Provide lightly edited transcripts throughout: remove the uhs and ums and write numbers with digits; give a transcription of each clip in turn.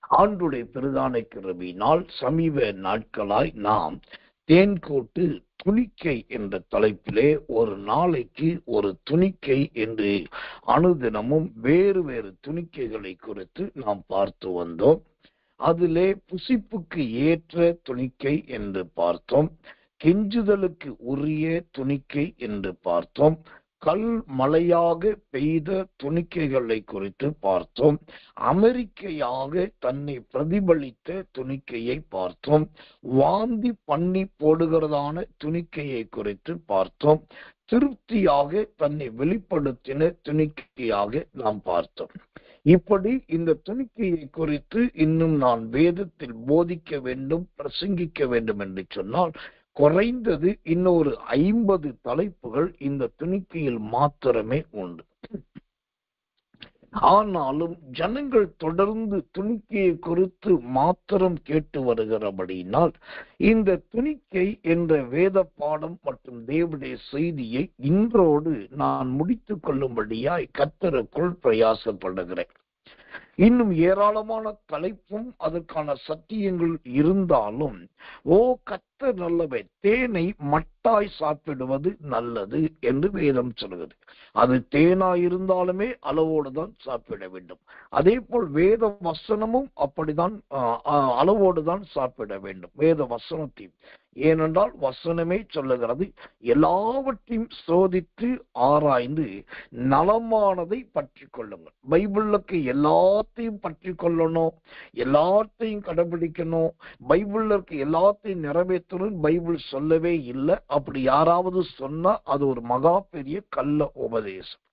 ஆண்டுடைய பிரதான கிருபையினால் சமீப நாட்களாய் நாம் தேன்கோட்டு துணிக்கை என்ற தலைப்பிலே ஒரு நாளைக்கு ஒரு துணிக்கை என்று அனுதினமும் வேறு வேறு துணிக்கைகளை குறித்து நாம் பார்த்து வந்தோம். அதிலே புசிப்புக்கு ஏற்ற துணிக்கை என்று பார்த்தோம், கெஞ்சுதலுக்கு உரிய துணிக்கை என்று பார்த்தோம், கல் மழையாக பெய்த துணிக்கைகளை குறித்து பார்த்தோம், அமெரிக்கையாக தன்னை பிரதிபலித்த துணிக்கையை பார்த்தோம், வாந்தி பண்ணி போடுகிறதான துணிக்கையை குறித்து பார்த்தோம், திருப்தியாக தன்னை வெளிப்படுத்தின துணிக்கையாக நாம் பார்த்தோம். இப்படி இந்த துணிக்கையை குறித்து இன்னும் நான் வேதத்தில் போதிக்க வேண்டும், பிரசங்கிக்க வேண்டும் என்று சொன்னால் குறைந்தது இன்னொரு 50 தலைப்புகள் இந்த துணிக்கையில் மாத்திரமே உண்டு. ஆனாலும் ஜனங்கள் தொடர்ந்து துணிக்கையை குறித்து மாத்திரம் கேட்டு வருகிறபடியினால் இந்த துணிக்கை என்ற வேத பாடம் மற்றும் தேவனுடைய செய்தியை இன்றோடு நான் முடித்துக் கொள்ளும்படியாய் கர்த்தருக்குள் பிரயாசப்படுகிறேன். இன்னும் ஏராளமான தலைப்பும் அதற்கான சத்தியங்கள் இருந்தாலும், ஓ கர்த்தர் நல்லவர், தேனை மட்டாய் சாப்பிடுவது நல்லது என்று வேதம் சொல்கிறது. அது தேனாய் இருந்தாலுமே அளவோடு தான் சாப்பிட வேண்டும். அதே போல் வேத வசனமும் அப்படிதான் அளவோடு தான் சாப்பிட வேண்டும், வேத வசனத்தையும். ஏனென்றால் வசனமே சொல்லுகிறது, எல்லாவற்றையும் சோதித்து ஆராய்ந்து நலமானதை பற்றி கொள்ளுங்கள். பைபிளுக்கு எல்லாத்தையும் பற்றி கொள்ளணும், எல்லாத்தையும் கடைபிடிக்கணும், பைபிளுக்கு எல்லாத்தையும் நிறைவேற்றணும் பைபிள் சொல்லவே இல்லை. அப்படி யாராவது சொன்னா அது ஒரு மகா பெரிய கள்ள உபதேசம்.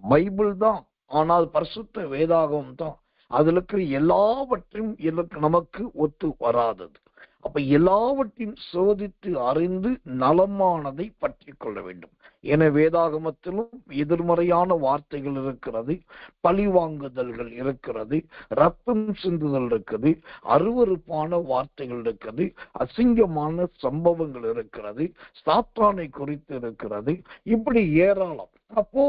பைபிள் தான், ஆனால் பரிசுத்த வேதாகமம் தான், அதுல இருக்கிற எல்லாவற்றையும் நமக்கு ஒத்து வராதது. அப்ப எல்லாவற்றையும் சோதித்து அறிந்து நலமானதை பற்றி கொள்ள வேண்டும். என வேதாகமத்திலும் எதிர்மறையான வார்த்தைகள் இருக்கிறது, பழிவாங்குதல்கள் இருக்கிறது, ரத்தம் சிந்துதல் இருக்குது, அருவருப்பான வார்த்தைகள் இருக்கிறது, அசிங்கமான சம்பவங்கள் இருக்கிறது, சாத்தானை குறித்து இருக்கிறது, இப்படி ஏராளம். அப்போ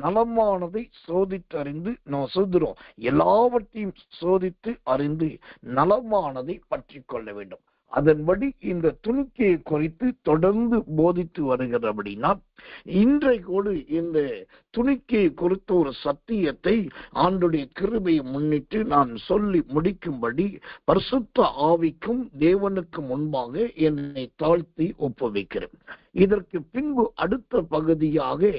நலமானதை சோதித்தறிந்து நாம் சொல்கிறோம், எல்லாவற்றையும் சோதித்து அறிந்து நலமானதை பற்றி கொள்ள வேண்டும். அதன்படி இந்த துணிக்கையை குறித்து தொடர்ந்து போதித்து வருகிறபடினா இன்றைக்கு இந்த துணிக்கையை குறித்த ஒரு சத்தியத்தை ஆண்டுடைய கிருபையை முன்னிட்டு நான் சொல்லி முடிக்கும்படி பரிசுத்த ஆவிக்கும் தேவனுக்கு முன்பாக என்னை தாழ்த்தி ஒப்புவிக்கிறேன். இதற்கு பின்பு அடுத்த பகுதியாக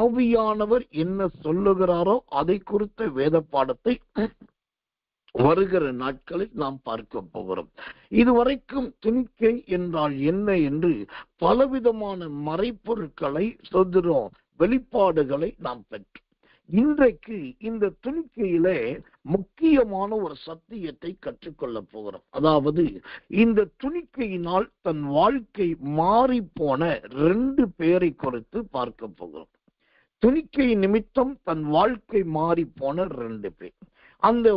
ஆவியானவர் என்ன சொல்லுகிறாரோ அதை குறித்த வேத பாடத்தை வருகிற நாட்களில் நாம் பார்க்க போகிறோம். இதுவரைக்கும் துணிக்கை என்றால் என்ன என்று பலவிதமான மறைப்பொருட்களை சொல்கிறோம், வெளிப்பாடுகளை நாம் பெற்றோம். இன்றைக்கு இந்த துணிக்கையிலே முக்கியமான ஒரு சத்தியத்தை கற்றுக்கொள்ள போகிறோம். அதாவது இந்த துணிக்கையினால் தன் வாழ்க்கை மாறி போன 2 பேரை குறித்து பார்க்க போகிறோம். துணிக்கை நிமித்தம் தன் வாழ்க்கை மாறி போன 2 பேர். அந்த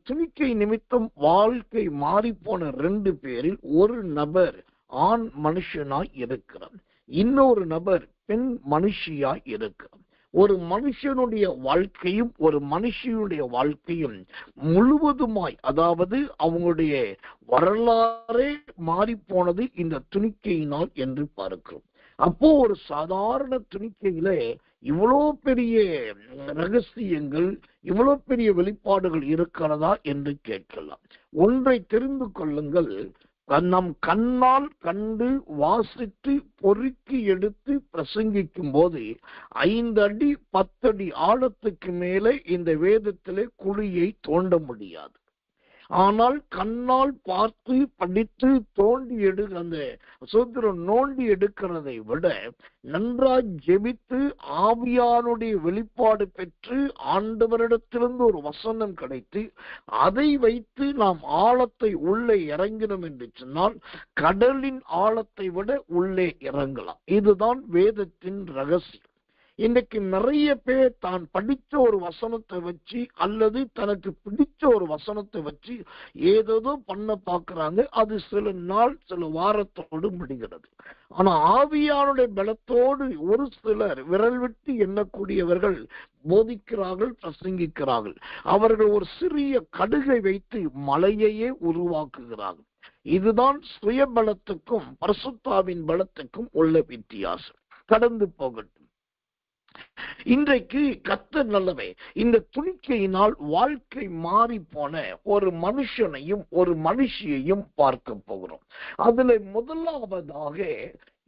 துணிக்கை நிமித்தம் வாழ்க்கை மாறி போன 2 பேரில் ஒரு நபர் ஆண் மனுஷனாய் இருக்கிறார், இன்னொரு நபர் பெண் மனுஷியாய் இருக்கிறார். ஒரு மனுஷனுடைய வாழ்க்கையும் ஒரு மனுஷியுடைய வாழ்க்கையும் முழுவதுமாய், அதாவது அவங்களுடைய வரலாறே மாறி போனது இந்த துணிக்கையினால் என்று பார்க்கிறோம். அப்போ ஒரு சாதாரண துணிக்கையில இவ்வளோ பெரிய ரகசியங்கள், இவ்வளோ பெரிய வெளிப்பாடுகள் இருக்கிறதா என்று கேட்கலாம். ஒன்றை தெரிந்து கொள்ளுங்கள், நம் கண்ணால் கண்டு வாசித்து பொறுக்கி எடுத்து பிரசங்கிக்கும் போது 5 அடி 10 அடி ஆழத்துக்கு மேலே இந்த வேதத்திலே குழியை தோண்ட முடியாது. ஆனால் கண்ணால் பார்த்து படித்து தோண்டி அந்த சூத்திரம் நோண்டி எடுக்கிறதை விட நன்றாய் ஜெபித்து ஆவியானுடைய வெளிப்பாடு பெற்று ஆண்டவரிடத்திலிருந்து ஒரு வசனம் கிடைத்து அதை வைத்து நாம் ஆழத்தை உள்ளே இறங்கினோம் என்று சொன்னால் கடலின் ஆழத்தை விட உள்ளே இறங்கலாம். இதுதான் வேதத்தின் ரகசியம். இன்னைக்கு நிறைய பேர் தான் படிச்ச ஒரு வசனத்தை வச்சு அல்லது தனக்கு பிடிச்ச ஒரு வசனத்தை வச்சு ஏதோ பண்ண பார்க்கிறாங்க. அது சில நாள் சில வாரத்தோடு முடிகிறது. ஆனா ஆவியானுடைய பலத்தோடு ஒரு சிலர் விரல் விட்டு எண்ணக்கூடியவர்கள் போதிக்கிறார்கள், பிரசங்கிக்கிறார்கள். அவர்கள் ஒரு சிறிய கடுகை வைத்து மலையையே உருவாக்குகிறார்கள். இதுதான் சுய பலத்துக்கும் பரிசுத்தாவின் பலத்துக்கும் உள்ள வித்தியாசம். கடந்து போகட்டும். இன்றைக்கு கர்த்தர் நல்லவே. இந்த துணிக்கையினால் வாழ்க்கை மாறி போன ஒரு மனுஷனையும் ஒரு மனுஷியையும் பார்க்க போகிறோம். அதுல முதலாவதாக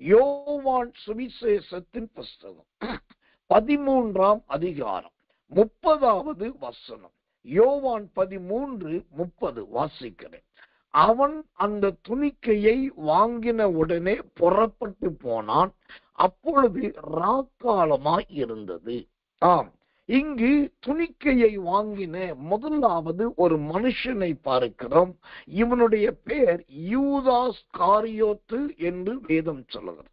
யோவான் சுவிசேஷத்தின் புஸ்தகம் 13ஆம் அதிகாரம் 30வது வசனம். யோவான் 13:30 வாசிக்கிறேன். அவன் அந்த துணிக்கையை வாங்கின உடனே புறப்பட்டு போனான். அப்பொழுது ராக்காலமாய் இருந்தது. ஆம், இங்கு துணிக்கையை வாங்கின முதலாவது ஒரு மனுஷனை பார்க்கிறோம். இவனுடைய பெயர் யூதாஸ் காரியோத்து என்று வேதம் சொல்லுகிறது.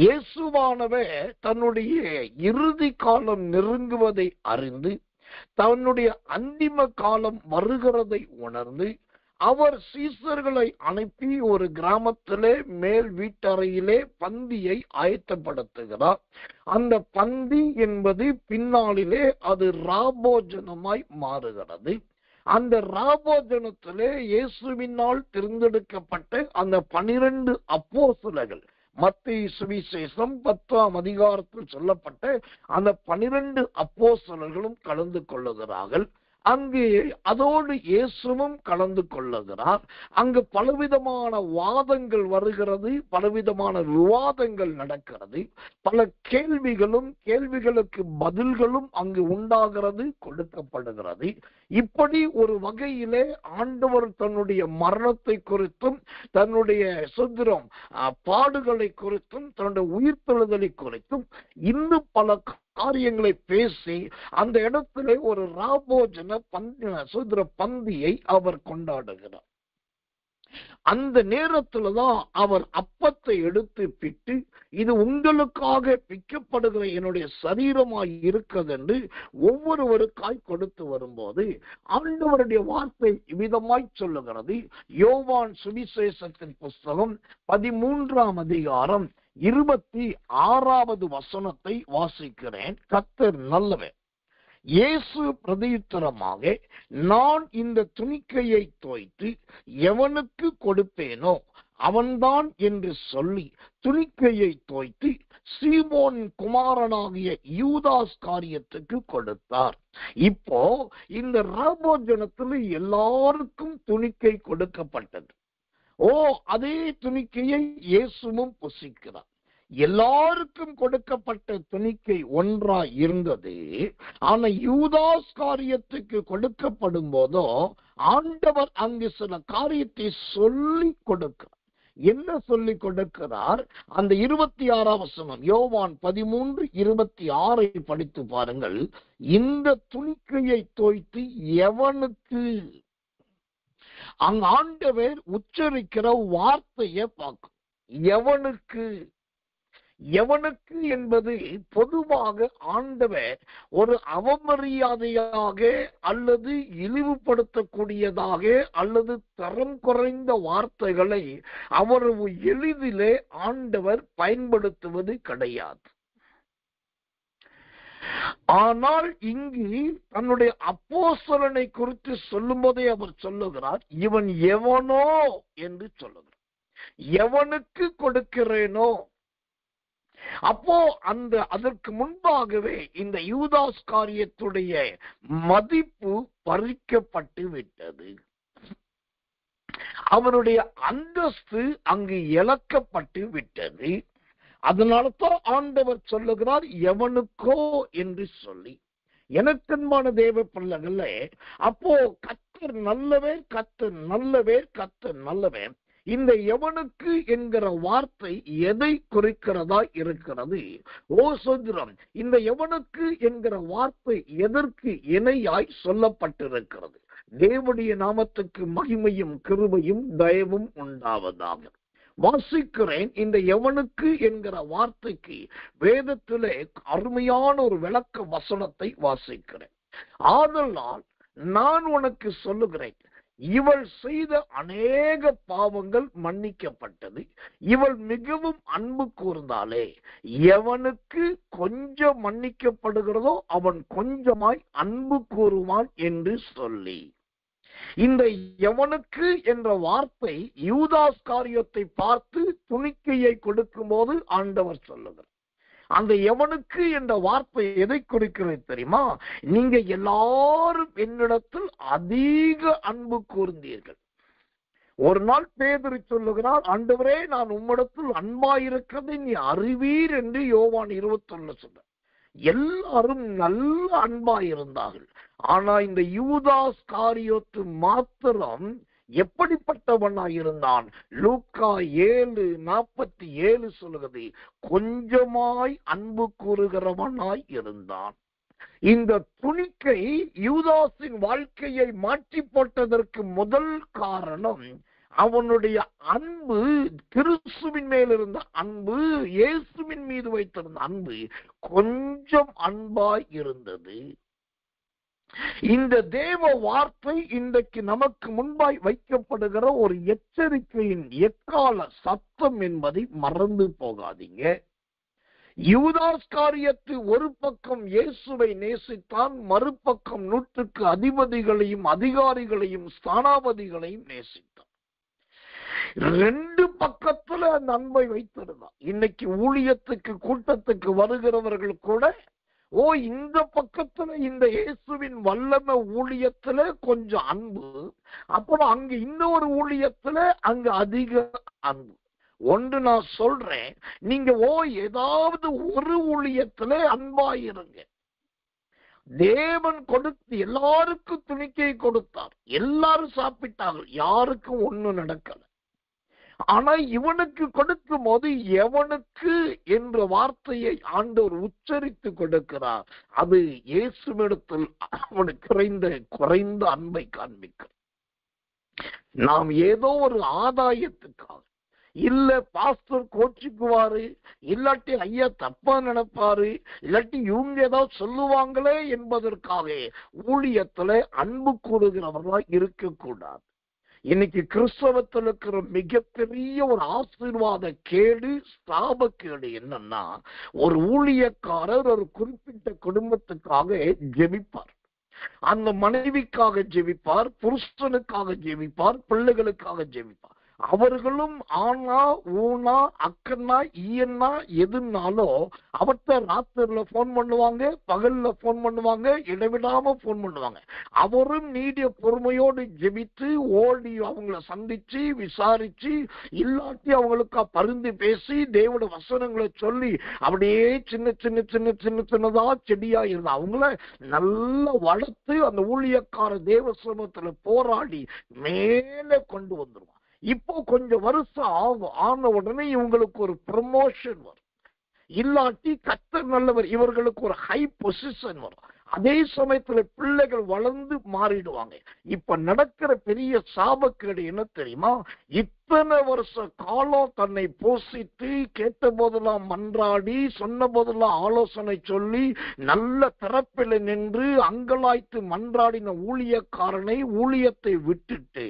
இயேசுவானவர் தன்னுடைய இறுதி காலம் நெருங்குவதை அறிந்து தன்னுடைய அந்திம காலம் வருகிறதை உணர்ந்து அவர் சீசர்களை அனுப்பி ஒரு கிராமத்திலே மேல் வீட்டறையிலே பந்தியை ஆயத்தப்படுத்துகிறார். அந்த பந்தி என்பது பின்னாளிலே அது ராபோஜனமாய் மாறுகிறது. அந்த ராபோஜனத்திலே இயேசுவினால் தேர்ந்தெடுக்கப்பட்ட அந்த 12 அப்போஸ்தலர்கள், மத்தேயு சுவிசேஷம் 10ஆம் அதிகாரத்தில் சொல்லப்பட்ட அந்த 12 அப்போஸ்தலர்களும் கலந்து கொள்ளுகிறார்கள். அங்கு அதோடு இயேசுவும் கலந்து கொள்ளுகிறார். அங்கு பலவிதமான வாதங்கள் வருகிறது, பலவிதமான விவாதங்கள் நடக்கிறது, பல கேள்விகளுக்கு பதில்களும் அங்கு உண்டாகிறது, கொடுக்கப்படுகிறது. இப்படி ஒரு வகையிலே ஆண்டவர் தன்னுடைய மரணத்தை குறித்தும் தன்னுடைய சுதந்திரம் பாடுகளை குறித்தும் தன்னுடைய உயிர்த்தெழுதலை குறித்தும் இன்னும் பல காரியங்களை பேசி அந்த இடத்திலே ஒரு ராபோஜன சுதந்திர பந்தியை அவர் கொண்டாடுகிறார். அந்த நேரத்துலதான் அவர் அப்பத்தை எடுத்து பிட்டு, இது உங்களுக்காக பிக்கப்படுகிற என்னுடைய சரீரமாய் இருக்கிறது என்று ஒவ்வொருவருக்காய் கொடுத்து வரும்போது ஆண்டவருடைய வார்த்தை விதமாய் சொல்லுகிறது. யோவான் சுவிசேஷத்தின் புஸ்தகம் 13ஆம் அதிகாரம் 26வது வசனத்தை வாசிக்கிறேன். கர்த்தர் நல்லவர். இயேசு பிரதியுத்தரமாக, நான் இந்த துணிக்கையை தோய்த்து எவனுக்கு கொடுப்பேனோ அவன்தான் என்று சொல்லி துணிக்கையை தோய்த்து சீமோன் குமாரனாகிய யூதாஸ் காரியத்துக்கு கொடுத்தார். இப்போ இந்த ராபோஜனத்தில் எல்லாருக்கும் துணிக்கை கொடுக்கப்பட்டது. அதே துணிக்கையை இயேசுவும் புசிக்கிறார். எல்லாருக்கும் கொடுக்கப்பட்ட துணிக்கை ஒன்றாய் இருந்தது. ஆனா யூதாஸ் காரியத்துக்கு கொடுக்கப்படும் போதோ ஆண்டவர் அங்கு சில காரியத்தை சொல்லி கொடுக்கிறார். என்ன சொல்லி கொடுக்கிறார்? அந்த 26ஆம் வசனம் யோவான் 13:26 படித்து பாருங்கள். இந்த துணிக்கையை தோய்த்து எவனுக்கு, அங்க ஆண்டவர் உச்சரிக்கிற வார்த்தையை பார்க்கும். எவனுக்கு, எவனுக்கு என்பது பொதுவாக ஆண்டவர் ஒரு அவமரியாதையாக அல்லது இழிவுபடுத்தக்கூடியதாக அல்லது தரம் குறைந்த வார்த்தைகளை அவர் எளிதிலே ஆண்டவர் பயன்படுத்துவது கிடையாது. ஆனால் இங்கு தன்னுடைய அப்போஸ்தலனை குறித்து சொல்லும் போதே அவர் சொல்லுகிறார், இவன் எவனோ என்று சொல்லுகிறார். எவனுக்கு கொடுக்கிறேனோ. அப்போ அதற்கு முன்பாகவே இந்த யூதாஸ் காரியத்துடைய மதிப்பு பறிக்கப்பட்டு விட்டது. அவருடைய அந்தஸ்து அங்கு இழக்கப்பட்டு விட்டது. அதனால்தான் ஆண்டவர் சொல்லுகிறார் எவனுக்கோ என்று சொல்லி. எனக்கன்பான தேவ பிள்ளைகளே, அப்போ கர்த்தர் நல்லவே, கர்த்தர் நல்லவே, கர்த்தர் நல்லவே. இந்த எவனுக்கு என்கிற வார்த்தை எதை குறிக்கிறதா இருக்கிறது? சோதரம், இந்த எவனுக்கு என்கிற வார்த்தை எதற்கு இணையாய் சொல்லப்பட்டிருக்கிறது? தேவனுடைய நாமத்துக்கு மகிமையும் கிருபையும் தயவும் உண்டாவதாக. வாசிக்கிறேன். இந்த எவனுக்கு என்கிற வார்த்தைக்கு வேதத்திலே அருமையான ஒரு விளக்க வசனத்தை வாசிக்கிறேன். ஆதலால் நான் உனக்கு சொல்லுகிறேன், இவள் செய்த அநேக பாவங்கள் மன்னிக்கப்பட்டது, இவள் மிகவும் அன்பு கூர்ந்தாலே. எவனுக்கு கொஞ்சம் மன்னிக்கப்படுகிறதோ அவன் கொஞ்சமாய் அன்பு கூறுவான் என்று சொல்லி, இந்த எவனுக்கு என்ற வார்த்தை யூதாஸ் காரியத்தை பார்த்து துணிக்கையை கொடுக்கும் போது ஆண்டவர் சொல்லுகிறார். அந்த எவனுக்கு என்ற வார்த்தை எதை குறிக்கிறது தெரியுமா? நீங்க எல்லாரும் என்னிடத்தில் அதிக அன்பு கூர்ந்தீர்கள். ஒரு நாள் பேதுரு சொல்லுகிறார், ஆண்டவரே நான் உம்மிடத்தில் அன்பாயிருக்கிறதை நீ அறிவீர் என்று யோவான் 21 சொன்னார். எல்லாரும் நல்ல அன்பாயிருந்தார்கள். ஆனா இந்த யூதாஸ் காரியோத்து மாத்திரம் எப்படிப்பட்டவனாயிருந்தான்? லூக்கா 7:47 சொல்லுகிறது, கொஞ்சமாய் அன்பு கூறுகிறவனாய் இருந்தான். இந்த துணிக்கை யூதாஸின் வாழ்க்கையை மாற்றி போட்டதற்கு முதல் காரணம் அவனுடைய அன்பு, கிறிஸ்துவின் மேல் இருந்த அன்பு, இயேசுவின் மீது வைத்திருந்த அன்பு கொஞ்சம் அன்பாய் இருந்தது. இந்த தேவ வார்த்தை இன்றைக்கு நமக்கு முன்பாய் வைக்கப்படுகிற ஒரு எச்சரிக்கையின் எக்கால சத்தம் என்பதை மறந்து போகாதீங்க. யூதாஸ் காரியத்து ஒரு பக்கம் இயேசுவை நேசித்தான், மறுபக்கம் 100க்கு அதிபதிகளையும் அதிகாரிகளையும் ஸ்தானாபதிகளையும் நேசித்தான். 2 பக்கத்துல அந்த அன்பை வைத்திருந்தான். இன்னைக்கு ஊழியத்துக்கு கூட்டத்துக்கு வருகிறவர்கள் கூட இந்த பக்கத்துல இந்த இயேசுவின் வல்லமை ஊழியத்துல கொஞ்சம் அன்பு, அப்புறம் அங்க இன்னொரு ஊழியத்துல அங்க அதிக அன்பு. ஒன்று நான் சொல்றேன், நீங்க ஏதாவது ஒரு ஊழியத்துல அன்பாயிருங்க. தேவன் கொடுத்து எல்லாருக்கும் துணிக்கை கொடுத்தார், எல்லாரும் சாப்பிட்டார்கள், யாருக்கும் ஒண்ணும் நடக்கல. ஆனா இவனுக்கு கொடுக்கும் போது எவனுக்கு என்ற வார்த்தையை ஆண்டவர் உச்சரித்து கொடுக்கிறார். அது இயேசுவிடத்தில் அவனுக்கு குறைந்த அன்பை காண்பிக்கிறார். நாம் ஏதோ ஒரு ஆதாயத்துக்காக, இல்ல பாஸ்டர் கோச்சுக்குவாரு, இல்லாட்டி ஐயா தப்பா நினைப்பாரு, இல்லாட்டி இவங்க ஏதாவது சொல்லுவாங்களே என்பதற்காக ஊழியத்துல அன்பு கூறுகிறவர்களா இருக்கக்கூடாது. இன்னைக்கு கிறிஸ்தவத்தில் இருக்கிற மிகப்பெரிய ஒரு ஆசீர்வாத கேடு, ஸ்தாபக்கேடு என்னன்னா, ஒரு ஊழியக்காரர் ஒரு குறிப்பிட்ட குடும்பத்துக்காக ஜெபிப்பார். அந்த மனைவிக்காக ஜெபிப்பார், புருஷனுக்காக ஜெபிப்பார், பிள்ளைகளுக்காக ஜெபிப்பார். அவர்களும் ஆனா ஊனா அக்கன்னா ஈயன்னா எதுனாலும் அவர்கிட்ட ராத்திரில போன் பண்ணுவாங்க, பகல்ல போன் பண்ணுவாங்க, இடைவிடாம போன் பண்ணுவாங்க. அவரும் நீடிய பொறுமையோடு ஜெபித்து ஓடி அவங்கள சந்திச்சு விசாரிச்சு, இல்லாட்டி அவங்களுக்கு பரிந்து பேசி தேவனுடைய வசனங்களை சொல்லி அப்படியே சின்ன சின்ன சின்ன சின்ன சின்னதா செடியா இருந்தா அவங்கள நல்லா வளர்த்து அந்த ஊழியக்கார தேவ சமூகத்துல போராடி மேலே கொண்டு வந்துருவான். இப்போ கொஞ்சம் வருஷம் ஆகும், ஆன உடனே இவங்களுக்கு ஒரு ப்ரமோஷன் வரும், இல்லாட்டி கர்த்தர் நல்லவர், இவர்களுக்கு ஒரு ஹை பொசிஷன் வரும். அதே சமயத்துல பிள்ளைகள் வளர்ந்து மாறிடுவாங்க. இப்ப நடக்கிற பெரிய சாபக்கேடு என்ன தெரியுமா? இத்தனை வருஷ காலம் தன்னை போஷித்து, கேட்ட போதெல்லாம் மன்றாடி, சொன்ன போதெல்லாம் ஆலோசனை சொல்லி, நல்ல திறப்பில் நின்று அங்கலாய்த்து மன்றாடின ஊழியக்காரனை ஊழியத்தை விட்டுட்டு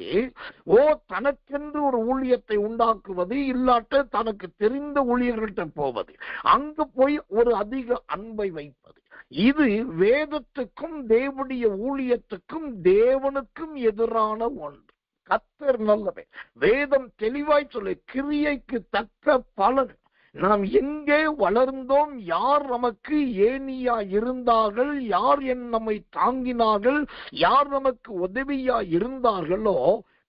தனக்கென்று ஒரு ஊழியத்தை உண்டாக்குவது, இல்லாட்ட தனக்கு தெரிந்த ஊழியர்கள்ட்ட போவது, அங்கு போய் ஒரு அதிக அன்பை வைப்பது. இது வேதத்துக்கும் தேவனுடைய ஊழியத்துக்கும் தேவனுக்கும் எதிரான ஒன்று. கர்த்தர் நல்லவர். வேதம் தெளிவாய் சொல்லு, கிரியைக்கு தக்க பலன். நாம் எங்கே வளர்ந்தோம், யார் நமக்கு ஏனியா இருந்தார்கள், யார் நம்மை தாங்கினார்கள், யார் நமக்கு உதவியா இருந்தார்களோ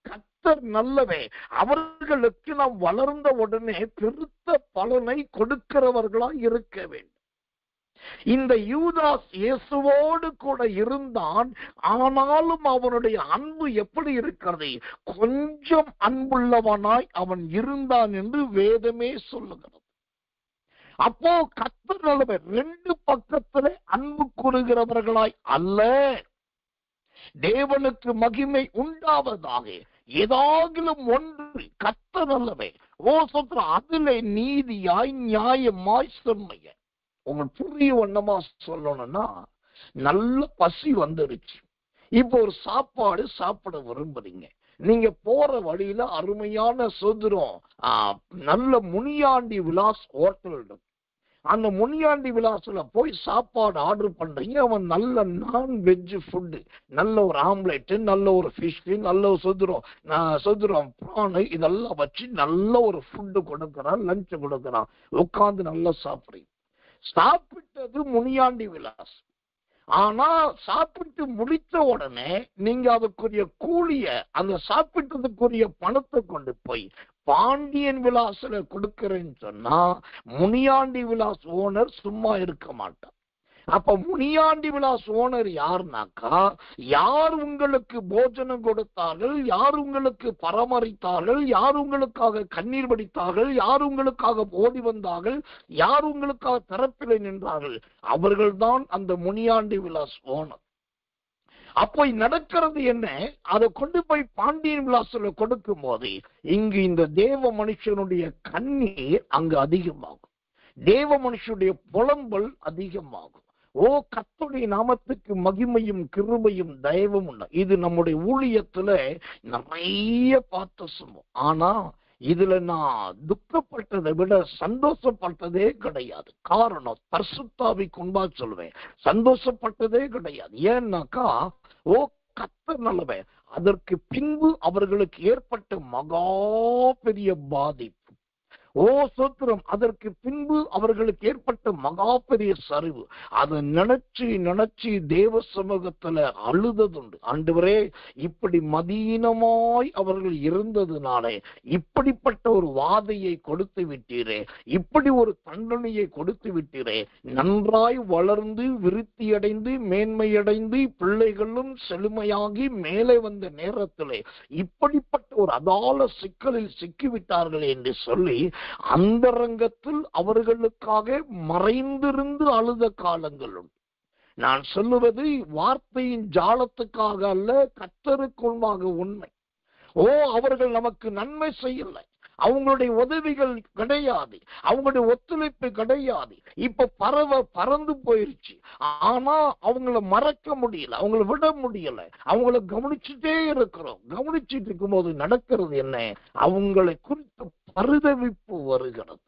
கர்த்தர் நல்லவே, அவர்களுக்கு நாம் வளர்ந்த உடனே பெருத்த பலனை கொடுக்கிறவர்களா இருக்க வேண்டும். இந்த யூதாஸ் இயேசுவோடு கூட இருந்தான், ஆனாலும் அவனுடைய அன்பு எப்படி இருக்கிறது? கொஞ்சம் அன்புள்ளவனாய் அவன் இருந்தான் என்று வேதமே சொல்லுகிறது. அப்போ கர்த்தர் நல்லவர். 2 பக்கத்துல அன்பு கூறுகிறவர்களாய் அல்ல, தேவனுக்கு மகிமை உண்டாவதாக ஏதாகிலும் ஒன்று கர்த்தர் நல்லவே ஓ சோத்திரம், அதுல நீதியாய் நியாயமாய் செம்மைய. உங்களுக்கு புரிய வண்ணமா சொல்லணும்னா, நல்ல பசி வந்துருச்சு, இப்போ ஒரு சாப்பாடு சாப்பிட விரும்புறீங்க. நீங்க போற வழியில அருமையான சோதரம் நல்ல முனியாண்டி விலாஸ் ஹோட்டல் இருக்கு. அந்த முனியாண்டி விலாஸ்ல போய் சாப்பாடு ஆர்டர் பண்றீங்க. அவன் நல்ல நான்வெஜ் ஃபுட்டு, நல்ல ஒரு ஆம்லெட், நல்ல ஒரு ஃபிஷ், நல்ல ஒரு சொதுரம் பிராணு, இதெல்லாம் வச்சு நல்ல ஒரு ஃபுட்டு கொடுக்கறான், லஞ்ச் கொடுக்கறான். உட்காந்து நல்லா சாப்பிடுறீங்க. சாப்பிட்டது முனியாண்டி விலாஸ். ஆனா சாப்பிட்டு முடித்த உடனே நீங்க அதுக்குரிய கூலிய, அந்த சாப்பிட்டதுக்குரிய பணத்தை கொண்டு போய் பாண்டியன் விலாஸ்ல கொடுக்கறேன்னு சொன்னா முனியாண்டி விலாஸ் ஓனர் சும்மா இருக்க மாட்டார். அப்ப முனியாண்டி விலாஸ் ஓனர் யாருனாக்கா, யார் உங்களுக்கு போஜனம் கொடுத்தார்கள், யார் உங்களுக்கு பராமரித்தார்கள், யார் உங்களுக்காக கண்ணீர் வடித்தார்கள், யார் உங்களுக்காக ஓடி வந்தார்கள், யார் உங்களுக்காக தரப்பிலை நின்றார்கள், அவர்கள்தான் அந்த முனியாண்டி விலாஸ் ஓனர். அப்போ நடக்கிறது என்ன, அதை கொண்டு போய் பாண்டியன் விலாஸ்ல கொடுக்கும் போது இங்கு இந்த தேவ மனுஷனுடைய கண்ணீர் அங்கு அதிகமாகும், தேவ மனுஷனுடைய புலம்பல் அதிகமாகும். ஓ கர்த்தருடைய நாமத்துக்கு மகிமையும் கிருபையும் தயவும் உண்டு. இது நம்முடைய ஊழியத்துல நிறைய பார்த்த சுமம். ஆனா இதுல நான் துக்கப்பட்டதை விட சந்தோஷப்பட்டதே கிடையாது. காரணம், பரிசுத்தாவிக்கு முன்பா சொல்லுவேன், சந்தோஷப்பட்டதே கிடையாது. ஏன்னாக்கா, ஓ கர்த்தர் நல்லவன். அதற்கு பின்பு அவர்களுக்கு ஏற்பட்ட மகா பெரிய பாதிப்பு. ஓ சோத்திரம், அதற்கு பின்பு அவர்களுக்கு ஏற்பட்ட மகா பெரிய சரிவு. அதை நினைச்சு தேவ சமூகத்துல அழுததுண்டு. ஆண்டவரே, இப்படி மதீனமாய் அவர்கள் இருந்ததுனாலே இப்படிப்பட்ட ஒரு வாதையை கொடுத்து விட்டீரே, இப்படி ஒரு தண்டனையை கொடுத்து விட்டீரே. நன்றாய் வளர்ந்து விருத்தியடைந்து மேன்மையடைந்து பிள்ளைகளும் செழுமையாகி மேலே வந்த நேரத்திலே இப்படிப்பட்ட ஒரு அதால சிக்கலில் சிக்கிவிட்டார்கள் என்று சொல்லி அந்த ரங்கத்தில் அவர்களுக்காக மறைந்திருந்து அழுத காலங்களும். நான் சொல்லுவது வார்த்தையின் ஜாலத்துக்காக அல்ல, கர்த்தருக்குள்ளாக உண்மை. ஓ அவர்கள் நமக்கு நன்மை செய்யல, அவங்களுடைய உதவிகள் கிடையாது, அவங்களுடைய ஒத்துழைப்பு கிடையாது. இப்ப பறந்து போயிருச்சு. ஆனா அவங்கள மறக்க முடியல, அவங்கள விட முடியல, அவங்கள கவனிச்சுட்டே இருக்கிறோம். கவனிச்சுட்டு இருக்கும் போது நடக்கிறது என்ன, அவங்களை குறித்த பரிதவிப்பு வருகிறது.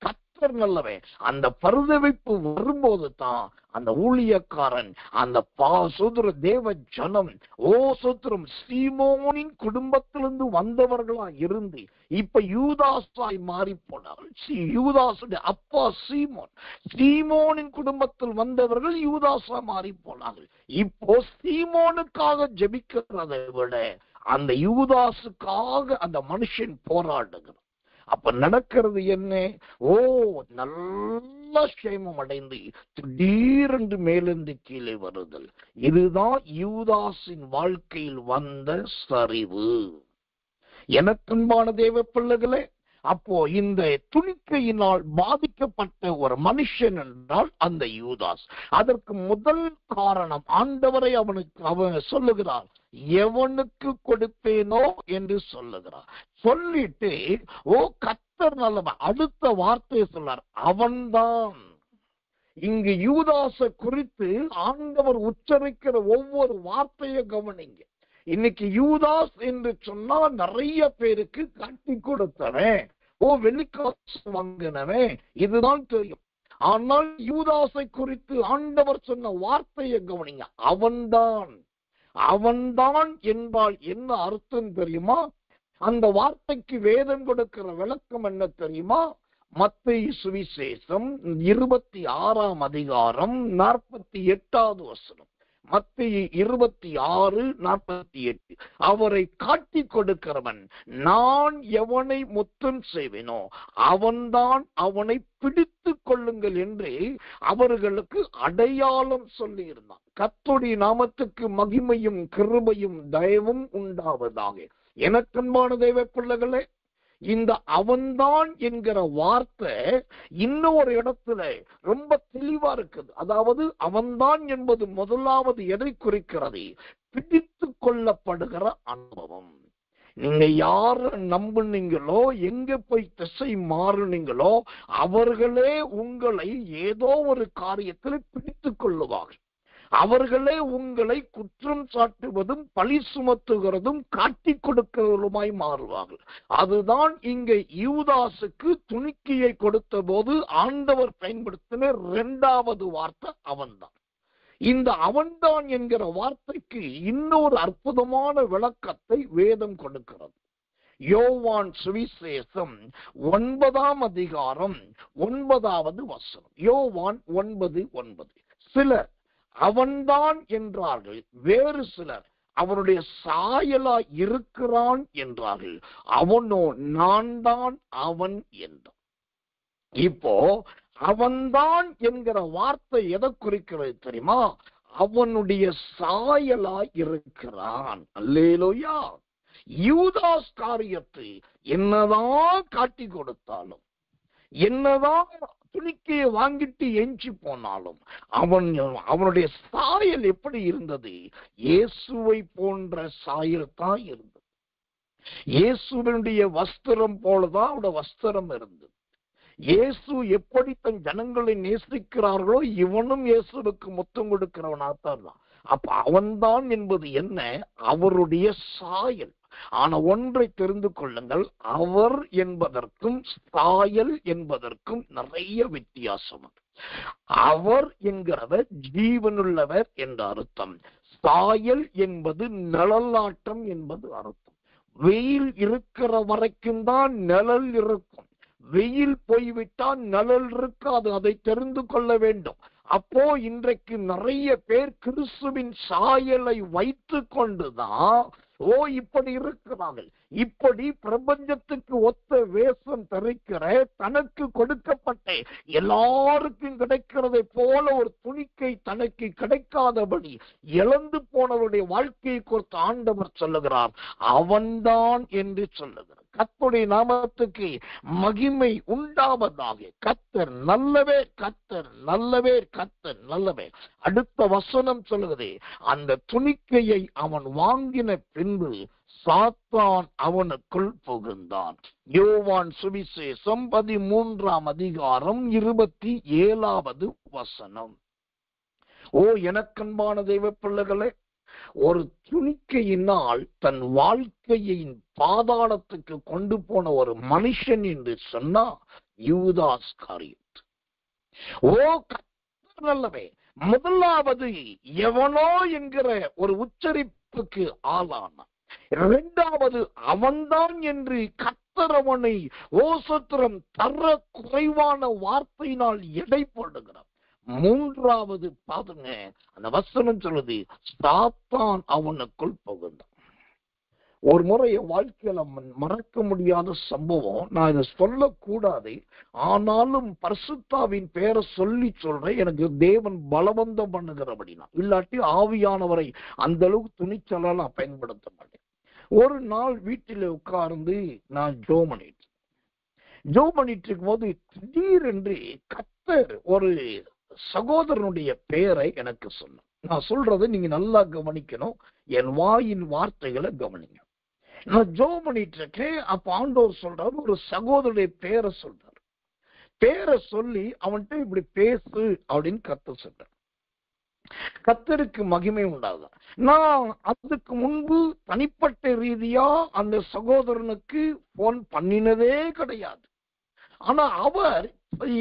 கர்த்தர் நல்லவன். அந்த பரிதவிப்பு வரும்போது தான் அந்த ஊழியக்காரன், அந்த சோதர தேவ ஜனம், ஓ சோத்திரம், சீமோனின் குடும்பத்திலிருந்து வந்தவர்களா இருந்து இப்ப யூதாஸாய் மாறி போனார்கள். யூதாசுடைய அப்பா சீமோனின் குடும்பத்தில் வந்தவர்கள் யூதாஸா மாறி போனார்கள். இப்போ சீமோனுக்காக ஜெபிக்கிறதை விட அந்த யூதாசுக்காக அந்த மனுஷன் போராடுகிறான். அப்ப நடக்கிறது என்ன, ஓ நல்ல சேமம் அடைந்து திடீரென்று மேலிருந்து கீழே வருதல். இதுதான் யூதாஸின் வாழ்க்கையில் வந்த சரிவு. எனக்கன்பான தேவ பிள்ளைகளே, அப்போ இந்த துணிக்கையினால் பாதிக்கப்பட்ட ஒரு மனுஷன் என்றால் அந்த யூதாஸ். அதற்கு முதல் காரணம், ஆண்டவரை அவன் சொல்லுகிறார், எவனுக்கு கொடுப்பேனோ என்று சொல்லுகிறார். சொல்லிட்டு ஓ கர்த்தர் நல்லவன், அடுத்த வார்த்தையை சொல்றார், அவன்தான். இங்கு யூதாச குறித்து ஆண்டவர் உச்சரிக்கிற ஒவ்வொரு வார்த்தையை கவனிங்க. இன்னைக்கு யூதாஸ் என்று சொன்னா நிறைய பேருக்கு காட்டி கொடுத்தவன், ஓ வெளிக்காசு வாங்கினவன், இதுதான் தெரியும். ஆனால் யூதாசை குறித்து ஆண்டவர் சொன்ன வார்த்தையை கவனிங்க, அவன்தான் என்பால் என்ன அர்த்தம் தெரியுமா? அந்த வார்த்தைக்கு வேதம் கொடுக்கிற விளக்கம் என்ன தெரியுமா? மத்தேயு சுவிசேஷம் 26ஆம் அதிகாரம் 48வது வசனம். மத்தேயு 26:48. அவரை காட்டி கொடுக்கிறவன், நான் எவனை முத்தம் செய்வேனோ அவன்தான், அவனை பிடித்து கொள்ளுங்கள் என்று அவர்களுக்கு அடையாளம் சொல்லி இருந்தான். கர்த்தருடைய நாமத்துக்கு மகிமையும் கிருபையும் தயவும் உண்டாவதாக. எனக்கன்பான தேவ பிள்ளைகளே, இந்த அவன்தான் என்கிற வார்த்தை இன்னொரு இடத்துல ரொம்ப தெளிவா இருக்குது. அதாவது அவன்தான் என்பது முதலாவது எதை குறிக்கிறது? பிடித்து கொள்ளப்படுகிற அனுபவம். நீங்க யார நம்புனீங்களோ, எங்க போய் திசை மாறுனீங்களோ, அவர்களே உங்களை ஏதோ ஒரு காரியத்தில் பிடித்துக் கொள்ளுவார்கள். அவர்களே உங்களை குற்றம் சாட்டுவதும் பழி சுமத்துகிறதும் காட்டிக் கொடுக்கிறவருமாய் மாறுவார்கள். அதுதான் இங்க யூதாசுக்கு துணிக்கையை கொடுத்த போது ஆண்டவர் பயன்படுத்தின 2வது வார்த்தை அவன்தான். இந்த அவன்தான் என்கிற வார்த்தைக்கு இன்னொரு அற்புதமான விளக்கத்தை வேதம் கொடுக்கிறது. யோவான் சுவிசேஷம் 9ஆம் அதிகாரம் 9வது வசனம். யோவான் 9:9. சிலர் அவன்தான் என்றார்கள், வேறு சிலர் அவனுடைய சாயலா இருக்கிறான் என்றார்கள், அவனோ நான் தான் அவன் என்றான். இப்போ அவன்தான் என்கிற வார்த்தை எதை குறிக்கிறது தெரியுமா? அவனுடைய சாயலா இருக்கிறான். அல்லேலூயா. யூதாஸ் காரியத்தை என்னதான் காட்டி கொடுத்தாலும், என்னதான் துணிக்கையை வாங்கிட்டு எஞ்சி போனாலும், அவனுடைய சாயல் எப்படி இருந்தது? இயேசுவை போன்ற சாயல் தான் இருந்தது. இயேசுவினுடைய வஸ்திரம் போலதான் அவருடைய வஸ்திரம் இருந்தது. இயேசு எப்படி தன் ஜனங்களை நேசிக்கிறார்களோ, இவனும் இயேசுவுக்கு முத்தம் கொடுக்கிறவனாத்தான். அப்ப அவன்தான் என்பது என்ன? அவருடைய சாயல். ஆனா ஒன்றை தெரிந்து கொள்ளுங்கள், அவர் என்பதற்கும் சாயல் என்பதற்கும் நிறைய வித்தியாசம். அவர் என்கிறவர் ஜீவனுள்ளவர் என்ற அர்த்தம். சாயல் என்பது நிழலாட்டம் என்பது அர்த்தம். வெயில் இருக்கிற வரைக்கும் தான் நிழல் இருக்கும். வெயில் போய்விட்டால் நிழல் இருக்காது. அதை தெரிந்து கொள்ள வேண்டும். அப்போ இன்றைக்கு நிறைய பேர் கிறிஸ்துவின் சாயலை வைத்து கொண்டுதான் இப்படி இருக்கிறார்கள். இப்படி பிரபஞ்சத்துக்கு ஒத்த வேஷம் தரிக்கிற, தனக்கு கொடுக்கப்பட்ட எல்லாருக்கும் கிடைக்கிறதை போல ஒரு துணிக்கை தனக்கு கிடைக்காதபடி இழந்து போனவருடைய வாழ்க்கையை குறித்து ஆண்டவர் சொல்லுகிறார், அவன்தான் என்று சொல்லுகிறார். கர்த்தருடைய நாமத்துக்கு மகிமை உண்டாவதாக. கர்த்தர் நல்லவர், கர்த்தர் நல்லவர், கர்த்தர் நல்லவர். அடுத்த வசனம் சொல்லுகிறதே, அந்த துணிக்கையை அவன் வாங்கின பின்பு சாத்தான் அவனுக்குள் புகுந்தான். யோவான் சுவிசேஷம் 13ஆம் அதிகாரம் 27வது வசனம். எனக்கன்பான தெய்வ பிள்ளைகளே, ஒரு துணிக்கையினால் தன் வாழ்க்கையின் பாதாளத்துக்கு கொண்டு போன ஒரு மனுஷன் என்று சொன்னா யூதாஸ் காரியத். கர்த்தர் நல்லவே. முதலாவது எவனோ என்கிற ஒரு உச்சரிப்புக்கு ஆளானான். 2வது அவன்தான் என்று கர்த்தர் அவனை சத்திரம் தர குறைவான வார்த்தையினால் எடை போடுகிறார். 3வது பாருங்க, அந்த வசனம் சொல்லுது, சாத்தான் அவனுக்குள் புகுந்தான். ஒரு முறை என் வாழ்க்கையில மறக்க முடியாத சம்பவம். நான் இதை சொல்லக்கூடாது, ஆனாலும் பரிசுத்தாவின் பேரை சொல்றேன். எனக்கு தேவன் பலவந்தம் பண்ணுகிறபடினா, இல்லாட்டி ஆவியானவரை அந்த அளவுக்கு துணிச்சலால் நான் பயன்படுத்த மாட்டேன். ஒரு நாள் வீட்டில் உட்கார்ந்து நான் ஜெபம் பண்ணிட்டு இருக்கும் போது திடீரென்று கர்த்தர் ஒரு சகோதரனுடைய பெயரை எனக்கு சொன்னார். நான் சொல்றதை நீங்க நல்லா கவனிக்கணும், என் வாயின் வார்த்தைகளை கவனிங்க. நான் ஜெபம் பண்ணிட்டு இருக்கேன். அப்ப ஆண்டவர் சொல்றாரு, ஒரு சகோதரனுடைய பேரை சொல்றாரு. பேரை சொல்லி அவன்கிட்ட இப்படி பேசு அப்படின்னு கர்த்தர் சொல்றார். கர்த்தருக்கு மகிமை உண்டாகுது. நான் அதுக்கு முன்பு தனிப்பட்ட ரீதியா அந்த சகோதரனுக்கு போன் பண்ணினதே கிடையாது. ஆனா அவர்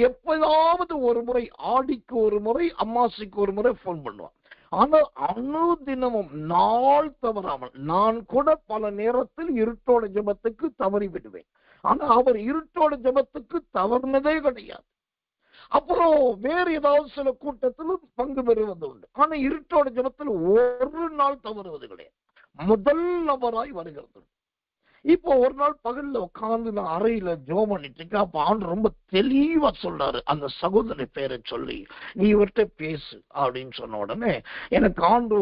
எப்பதாவது ஒரு முறை, ஆடிக்கு ஒரு முறை, அமாவாசைக்கு ஒரு முறை போன் பண்ணுவார். ஆனா அனுதினமும் நாள் தவறாமல், நான் கூட பல நேரத்தில் இருட்டோட ஜெபத்துக்கு தவறி விடுவேன். ஆனா அவர் இருட்டோட ஜெபத்துக்கு தவறுனதே கிடையாது. அப்புறம் வேறு ஏதாவது சில கூட்டத்தில் பங்கு பெறுவது உண்டு. ஆனா இருட்டோட ஜெபத்தில் ஒரு நாள் தவறுவது கிடையாது. முதல் நபராய் வருகிறது. இப்போ ஒரு நாள் பகல்ல உட்கார்ந்து நான் அறையில ஜெபம் பண்ணிட்டு இருக்கேன். அப்ப ஆண்டு ரொம்ப தெளிவா சொல்றாரு, அந்த சகோதரி பேரை சொல்லி நீ இவர்கிட்ட பேசு அப்படின்னு சொன்ன உடனே எனக்கு ஆண்டு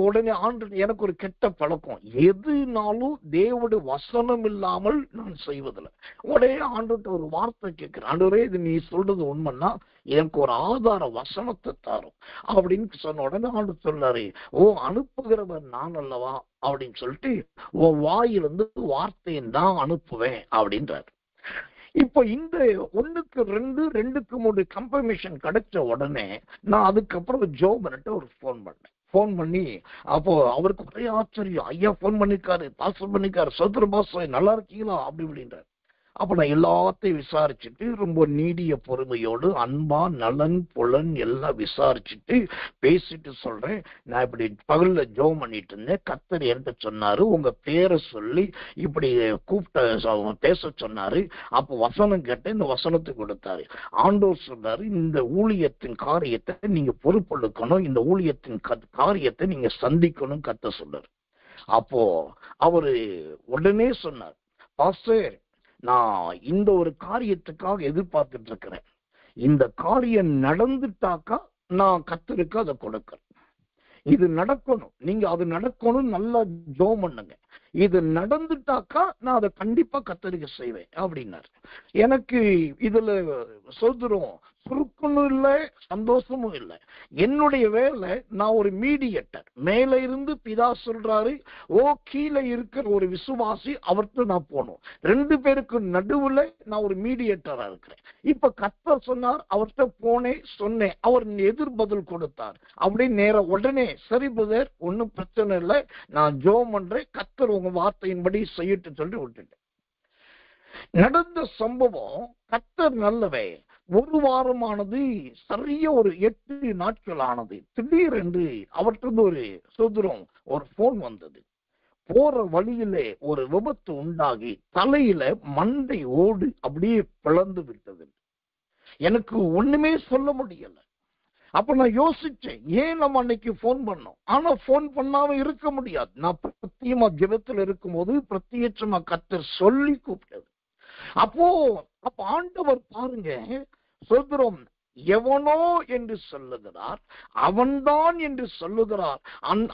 எனக்கு ஒரு கெட்ட பழக்கம், எதுனாலும் தேவனுடைய வசனம் இல்லாமல் நான் செய்வதில்லை. உடனே ஆண்டுகிட்ட ஒரு வார்த்தை கேட்கிறேன், ஆண்டவரே இது நீ சொல்றது உண்மைன்னா எனக்கு ஒரு ஆதார வசனத்தை தாரும் அப்படின்னு சொன்ன உடனே ஆண்டவர் சொல்றாரு, ஓ அனுப்புகிறவர் நான் அல்லவா அப்படின்னு சொல்லிட்டு உன் வாயிலிருந்து வார்த்தையை நான் அனுப்புவேன் அப்படின்றாரு. இப்போ இந்த 1-2, 2-3 கன்ஃபர்மேஷன் கிடைச்ச உடனே நான் அதுக்கப்புறம் ஜோம் பண்ணிட்டு ஒரு ஃபோன் பண்ணி, அப்போ அவருக்கு ஒரே ஆச்சரியம், ஐயா ஃபோன் பண்ணிருக்காரு, பாஸ்டர் பண்ணிருக்காரு, சோதர பாஸ்டர் நல்லா இருக்கீங்களா அப்படி இப்படின்றாரு. அப்ப நான் எல்லாத்தையும் விசாரிச்சுட்டு ரொம்ப நீடிய பொறுமையோடு அன்பா நலன் புலன் எல்லாம் விசாரிச்சுட்டு பேசிட்டு சொல்றேன், நான் இப்படி பகல்ல ஜெபம் பண்ணிட்டு இருந்தேன், கர்த்தர் என்கிட்ட சொன்னாரு உங்க பேரை சொல்லி இப்படி கூப்பிட்ட பேச சொன்னாரு. அப்ப வசனம் கேட்ட இந்த வசனத்தை கொடுத்தாரு. ஆண்டவர் சொன்னாரு, இந்த ஊழியத்தின் காரியத்தை நீங்க பொறுப்பெடுக்கணும், இந்த ஊழியத்தின் காரியத்தை நீங்க சந்திக்கணும் கர்த்தர் சொன்னாரு. அப்போ அவரு உடனே சொன்னார், பாஸ்டர் நான் இந்த ஒரு காரியத்துக்காக எதிர்பார்த்துட்டு இருக்கிறேன், இந்த காரியம் நடந்துட்டாக்கா நான் கர்த்தருக்கு அதை கொடுக்கிறேன், இது நடக்கணும், நீங்க அது நடக்கணும், நல்லா ஜெபம் பண்ணுங்க, இது நடந்துட்டாக்கா நான் அதை கண்டிப்பா கர்த்தருக்கு செய்வேன் அப்படின்னாரு. எனக்கு இதுல சொல்றோம் சுருக்கமும் இல்லை சந்தோஷமும் இல்லை. என்னுடைய வேலை, நான் ஒரு மீடியேட்டர், மேல இருந்து பிதா சொல்றாரு, ஓ கீழே இருக்கிற ஒரு விசுவாசி அவர்கிட்ட நான் போகணும், 2 பேருக்கு நடுவுல நான் ஒரு மீடியேட்டரா இருக்கிறேன். இப்ப கர்த்தர் சொன்னார், அவர்கிட்ட போனேன் சொன்னேன், அவர் எதிர்பதில் கொடுத்தார். அப்படி நேரம் உடனே சரி பிரதர் ஒன்னும் பிரச்சனை இல்லை, நான் ஜெபம் பண்றேன், கர்த்தர் உங்க வார்த்தையின்படி செய்யட்டு சொல்லி விட்டுட்டேன். நடந்த சம்பவம் கர்த்தர் நல்லவே. ஒரு வாரமானது சரியா ஒரு 8 நாட்கள் ஆனது. திடீரென்று அவர்கிட்ட ஒரு சுதந்திரம் ஒரு போன் வந்தது. போற வழியிலே ஒரு விபத்து உண்டாகி தலையில மண்டை ஓடு அப்படியே பிளந்து விட்டது. எனக்கு ஒண்ணுமே சொல்ல முடியல. அப்ப நான் யோசிச்சேன், ஏன் நம்ம அன்னைக்கு போன் பண்ணோம், ஆனா போன் பண்ணாம இருக்க முடியாது. நான் பிரத்தியமா ஜெபத்தில் இருக்கும் போது பிரத்யட்சமா கர்த்தர் சொல்லி கூப்பிட்டது. அப்ப ஆண்டவர் பாருங்க, சொல்கிறோம், எவனோ என்று சொல்லுகிறார், அவன்தான் என்று சொல்லுகிறார்.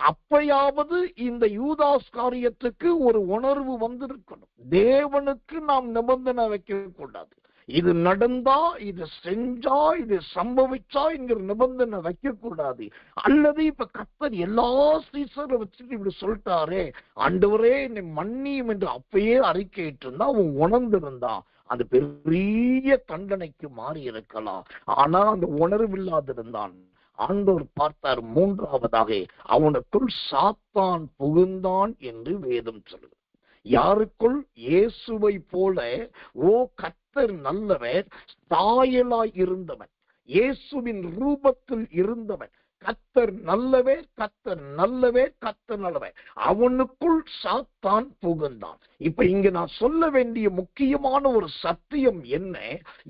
அப்பயாவது இந்த யூதாஸ் காரியத்துக்கு ஒரு உணர்வு வந்திருக்கணும். தேவனுக்கு நாம் நிபந்தனை வைக்க கூடாது. இது நடந்தா, இது செஞ்சா, இது சம்பவிச்சா என்கிற நிபந்தனை வைக்க கூடாது. அல்லது இப்ப கர்த்தர் எல்லா சீசரை வச்சுட்டு இப்படி சொல்லிட்டாரே, ஆண்டவரே என்னை மன்னியும் என்று அப்பயே அறிக்கையிட்டு இருந்தா, அவன் உணர்ந்திருந்தா அது பெரிய தண்டனைக்கு மாறி இருக்கலாம். ஆனா அந்த உணர்வு இல்லாதிருந்தான். ஆண்டவர் பார்த்தார், 3ஆவதாக அவனுக்குள் சாத்தான் புகுந்தான் என்று வேதம் சொல்லுது. யாருக்குள்? இயேசுவை போல ஓ கர்த்தர் நல்லவர், சாயலாய் இருந்தவன், இயேசுவின் ரூபத்தில் இருந்தவன், கர்த்தர் நல்லவே, கர்த்தர் நல்லவே, கர்த்தர் நல்லவே, அவனுக்குள் சாத்தான் புகுந்தான். இப்ப இங்க நான் சொல்ல வேண்டிய முக்கியமான ஒரு சத்தியம் என்ன?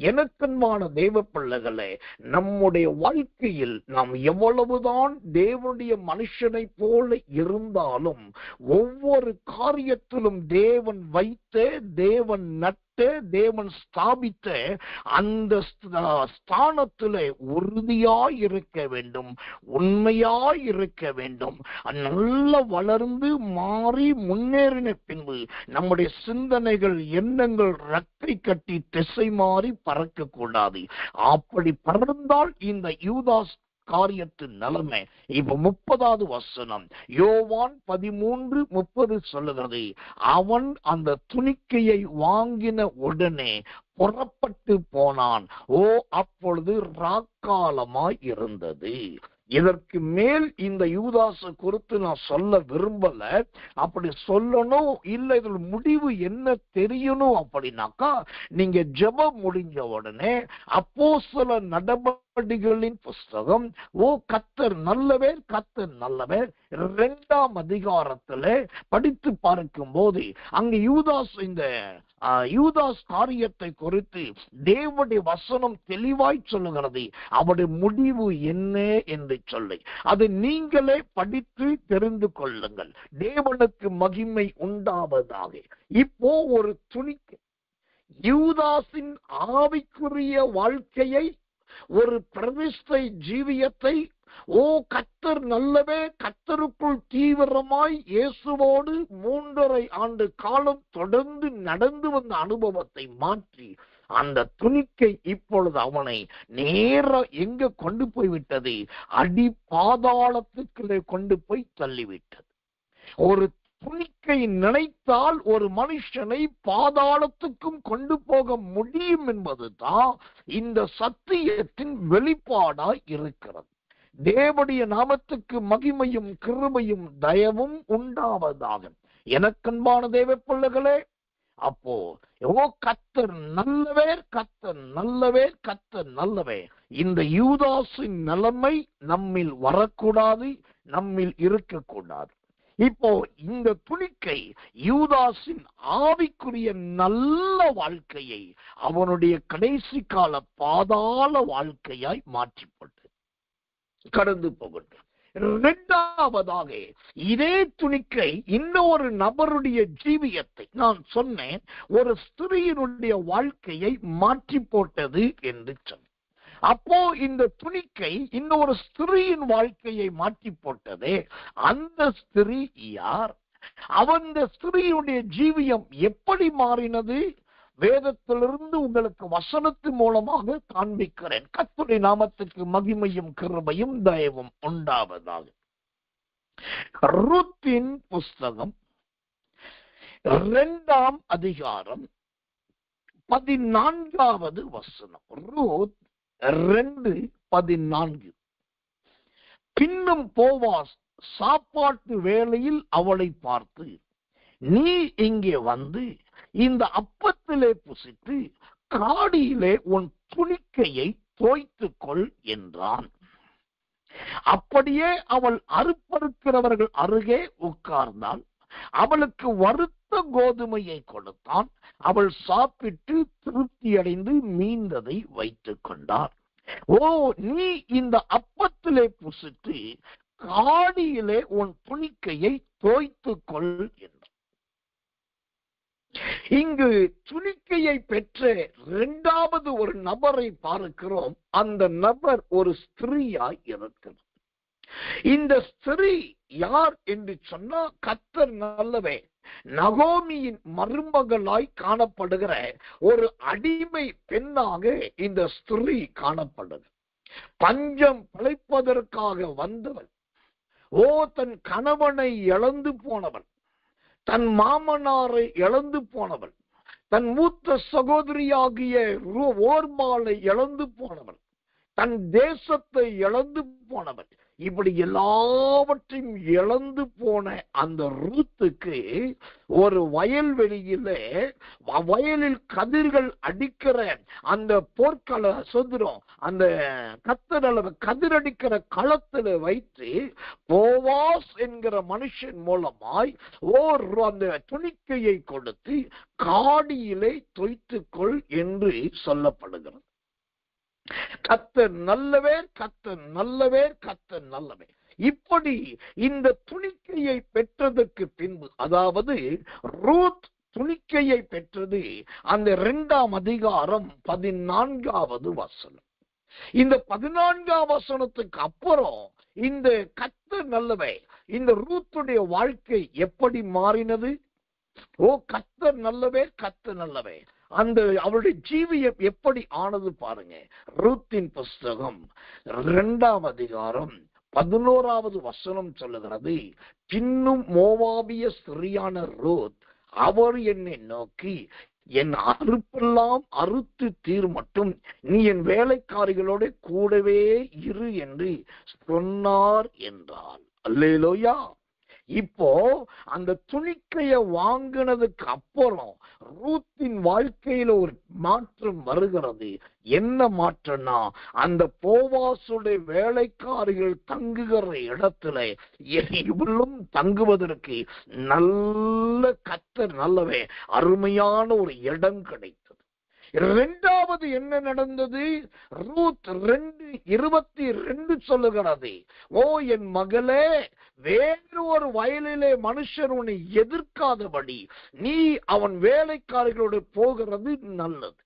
எனக்கன்பான தேவ பிள்ளைகளே, நம்முடைய வாழ்க்கையில் நாம் எவ்வளவுதான் தேவனுடைய மனுஷனை போல இருந்தாலும் ஒவ்வொரு காரியத்திலும் தேவன் வைத்த, தேவன் நட்ட, தேவன் ஸ்தாபித்த அந்த ஸ்தானத்திலே உறுதியாய் இருக்க வேண்டும், உண்மையாய் இருக்க வேண்டும். நல்ல வளர்ந்து மாறி முன்னேறின பின்பு நம்முடைய சிந்தனைகள் எண்ணங்கள் ரெக்கை கட்டி திசை மாறி பறக்க கூடாது. அப்படி பறந்தால் இந்த யூதாஸ் காரியத்தின் நிலைமை. இப்ப 30வது வசனம் யோவான் 13:30 சொல்லுகிறது, அவன் அந்த துணிக்கையை வாங்கின உடனே புறப்பட்டு போனான். ஓ அப்பொழுது ராக்காலமாய் இருந்தது. இதற்கு மேல் இந்த யூதாசை குறித்து நான் சொல்ல விரும்பல. அப்படி சொல்லணும் இல்ல இதில் முடிவு என்ன தெரியணும் அப்படின்னாக்கா, நீங்க ஜெபம் முடிஞ்ச உடனே அப்போஸ்தலர் நடபடிகளின் புஸ்தகம், ஓ கர்த்தர் நல்லவர், கர்த்தர் நல்லவர் 2ஆம் அதிகாரத்துல படித்து பார்க்கும் போது அங்க யூதாஸ், இந்த யூதாஸ் காரியத்தை குறித்து தேவனுடைய வசனம் தெளிவாய் சொல்லுகிறது. அவருடைய முடிவு என்ன என்று சொல்லி அது நீங்களே படித்து தெரிந்து கொள்ளுங்கள். தேவனுக்கு மகிமை உண்டாவதாக. இப்போ ஒரு துணிக்கு யூதாஸின் ஆவிக்குரிய வாழ்க்கையை, ஒரு பிரதிஷ்டை ஜீவியத்தை, ஓ கர்த்தர் நல்லவே, கர்த்தருக்குள் தீவிரமாய் இயேசுவோடு 3.5 ஆண்டு காலம் தொடர்ந்து நடந்து வந்த அனுபவத்தை மாற்றி அந்த துணிக்கை இப்பொழுது அவனை நேர எங்க கொண்டு போய்விட்டது? அடி பாதாளத்துக்குள்ளே கொண்டு போய் தள்ளிவிட்டது. ஒரு துணிக்கை நினைத்தால் ஒரு மனுஷனை பாதாளத்துக்கும் கொண்டு போக முடியும் என்பதுதான் இந்த சத்தியத்தின் வெளிப்பாடாய் இருக்கிறது. தேவனுடைய நாமத்துக்கு மகிமையும் கிருபையும் தயவும் உண்டாவதாக. எனக்கன்பான தேவ பிள்ளைகளே, அப்போ கர்த்தர் நல்லவர், கர்த்தர் நல்லவர், கர்த்தர் நல்லவர். இந்த யூதாசின் நிலைமை நம்மில் வரக்கூடாது, நம்மில் இருக்கக்கூடாது. இப்போ இந்த துணிக்கை யூதாசின் ஆவிக்குரிய நல்ல வாழ்க்கையை அவனுடைய கடைசி கால பாதாள வாழ்க்கையாய் மாற்றிப்பட்டு கடந்து போகின்றான். இரண்டாவதாக இதே துணிக்கை இன்னொரு நபருடைய ஜீவியத்தை, நான் சொன்னேன் ஒரு ஸ்திரீயினுடைய வாழ்க்கையை மாற்றி போட்டது என்று சொன்னேன். அப்போ இந்த துணிக்கை இன்னொரு ஸ்திரீயின் வாழ்க்கையை மாற்றி போட்டதே. அந்த ஸ்திரீ யார்? அந்த ஸ்திரீயுடைய ஜீவியம் எப்படி மாறினது? வேதத்திலிருந்து உங்களுக்கு வசனத்து மூலமாக காண்பிக்கிறேன். கர்த்தருடைய நாமத்துக்கு மகிமையும் கிருபையும் தயவும் உண்டாவதாக. ரூத்தின் புஸ்தகம் 2ஆம் அதிகாரம் 14வது வசனம். ரூத் 2:14. பின்னும் போவாஸ் சாப்பாட்டு வேளையில் அவளை பார்த்து, நீ இங்கே வந்து இந்த அப்பத்திலே புசித்து காடியிலே உன் துணிக்கையை தோய்த்துக்கொள் என்றான். அப்படியே அவள் அறுப்பறுக்கிறவர்கள் அருகே உட்கார்ந்தாள். அவளுக்கு வறுத்த கோதுமையை கொடுத்தான். அவள் சாப்பிட்டு திருப்தியடைந்து மீந்ததை வைத்துக் கொண்டார். நீ இந்த அப்பத்திலே புசித்து காடியிலே உன் துணிக்கையை தோய்த்துக்கொள் என்றார். இங்கு துணிக்கையை பெற்ற இரண்டாவது ஒரு நபரை பார்க்கிறோம். அந்த நபர் ஒரு ஸ்திரீயாய் இருக்கிறார். இந்த ஸ்திரீ யார் என்று சொன்னா, கர்த்தர் நல்லவே, நகோமியின் மருமகளாய் காணப்படுகிற ஒரு அடிமை பெண்ணாக இந்த ஸ்திரீ காணப்படுது. பஞ்சம் பிழைப்பதற்காக வந்தவள். தன் கணவனை இழந்து போனவள், தன் மாமனாரை இழந்து போனவள், தன் மூத்த சகோதரியாகிய ஓர்மாலை இழந்து போனவள், தன் தேசத்தை இழந்து போனவள். இப்படி எல்லாவற்றையும் இழந்து போன அந்த ரூத்துக்கு ஒரு வயல்வெளியில வயலில் கதிர்கள் அடிக்கிற அந்த போர்க்கள சுதந்திரம், அந்த கதிரடிக்கிற களத்துல வைத்து போவாஸ் என்கிற மனுஷன் மூலமாய் அந்த துணிக்கையை கொடுத்து காடியிலே தோய்த்துக்கொள் என்று சொல்லப்படுகிறது. கர்த்தர் நல்லவர், கர்த்தர் நல்லவர், கர்த்தர் நல்லவர். இப்படி இந்த துணிக்கையை பெற்றதற்கு பின்பு, அதாவது ரூத் துணிக்கையை பெற்றது அந்த 2ஆம் அதிகாரம் 14வது வசனம். இந்த 14ஆம் வசனத்துக்கு அப்புறம் இந்த கர்த்தர் நல்லவர், இந்த ரூத்துடைய வாழ்க்கை எப்படி மாறினது? கர்த்தர் நல்லவர், கர்த்தர் நல்லவர். அந்த அவளுடைய ஜீவியம் எப்படி ஆனது பாருங்க. ரூத்தின் புஸ்தகம் 2ஆம் அதிகாரம் 11வது வசனம் சொல்லுகிறது, பின்னும் மோவாபிய ஸ்திரியான ரூத் அவர் என்னை நோக்கி, என் அறுப்பெல்லாம் அறுத்து தீர் மட்டும் நீ என் வேலைக்காரிகளோட கூடவே இரு என்று சொன்னார் என்றாள். அல்லேலூயா. இப்போ அந்த துணிக்கைய வாங்கினதுக்கு அப்புறம் ரூத்தின் வாழ்க்கையில ஒரு மாற்றம் வருகிறது. என்ன மாற்றம்னா, அந்த போவாசுடைய வேலைக்காரிகள் தங்குகிற இடத்துல இவளும் தங்குவதற்கு நல்ல கர்த்தர் நல்லவே அருமையான ஒரு இடம் கிடைத்தது. இரண்டாவது என்ன நடந்தது? ரூத் 2:22 சொல்லுகிறது, என் மகளே, வேறு ஒரு வயலிலே மனுஷர் உன்னை எதிர்க்காதபடி நீ அவன் வேலைக்காரர்களோடு போகிறது நல்லது.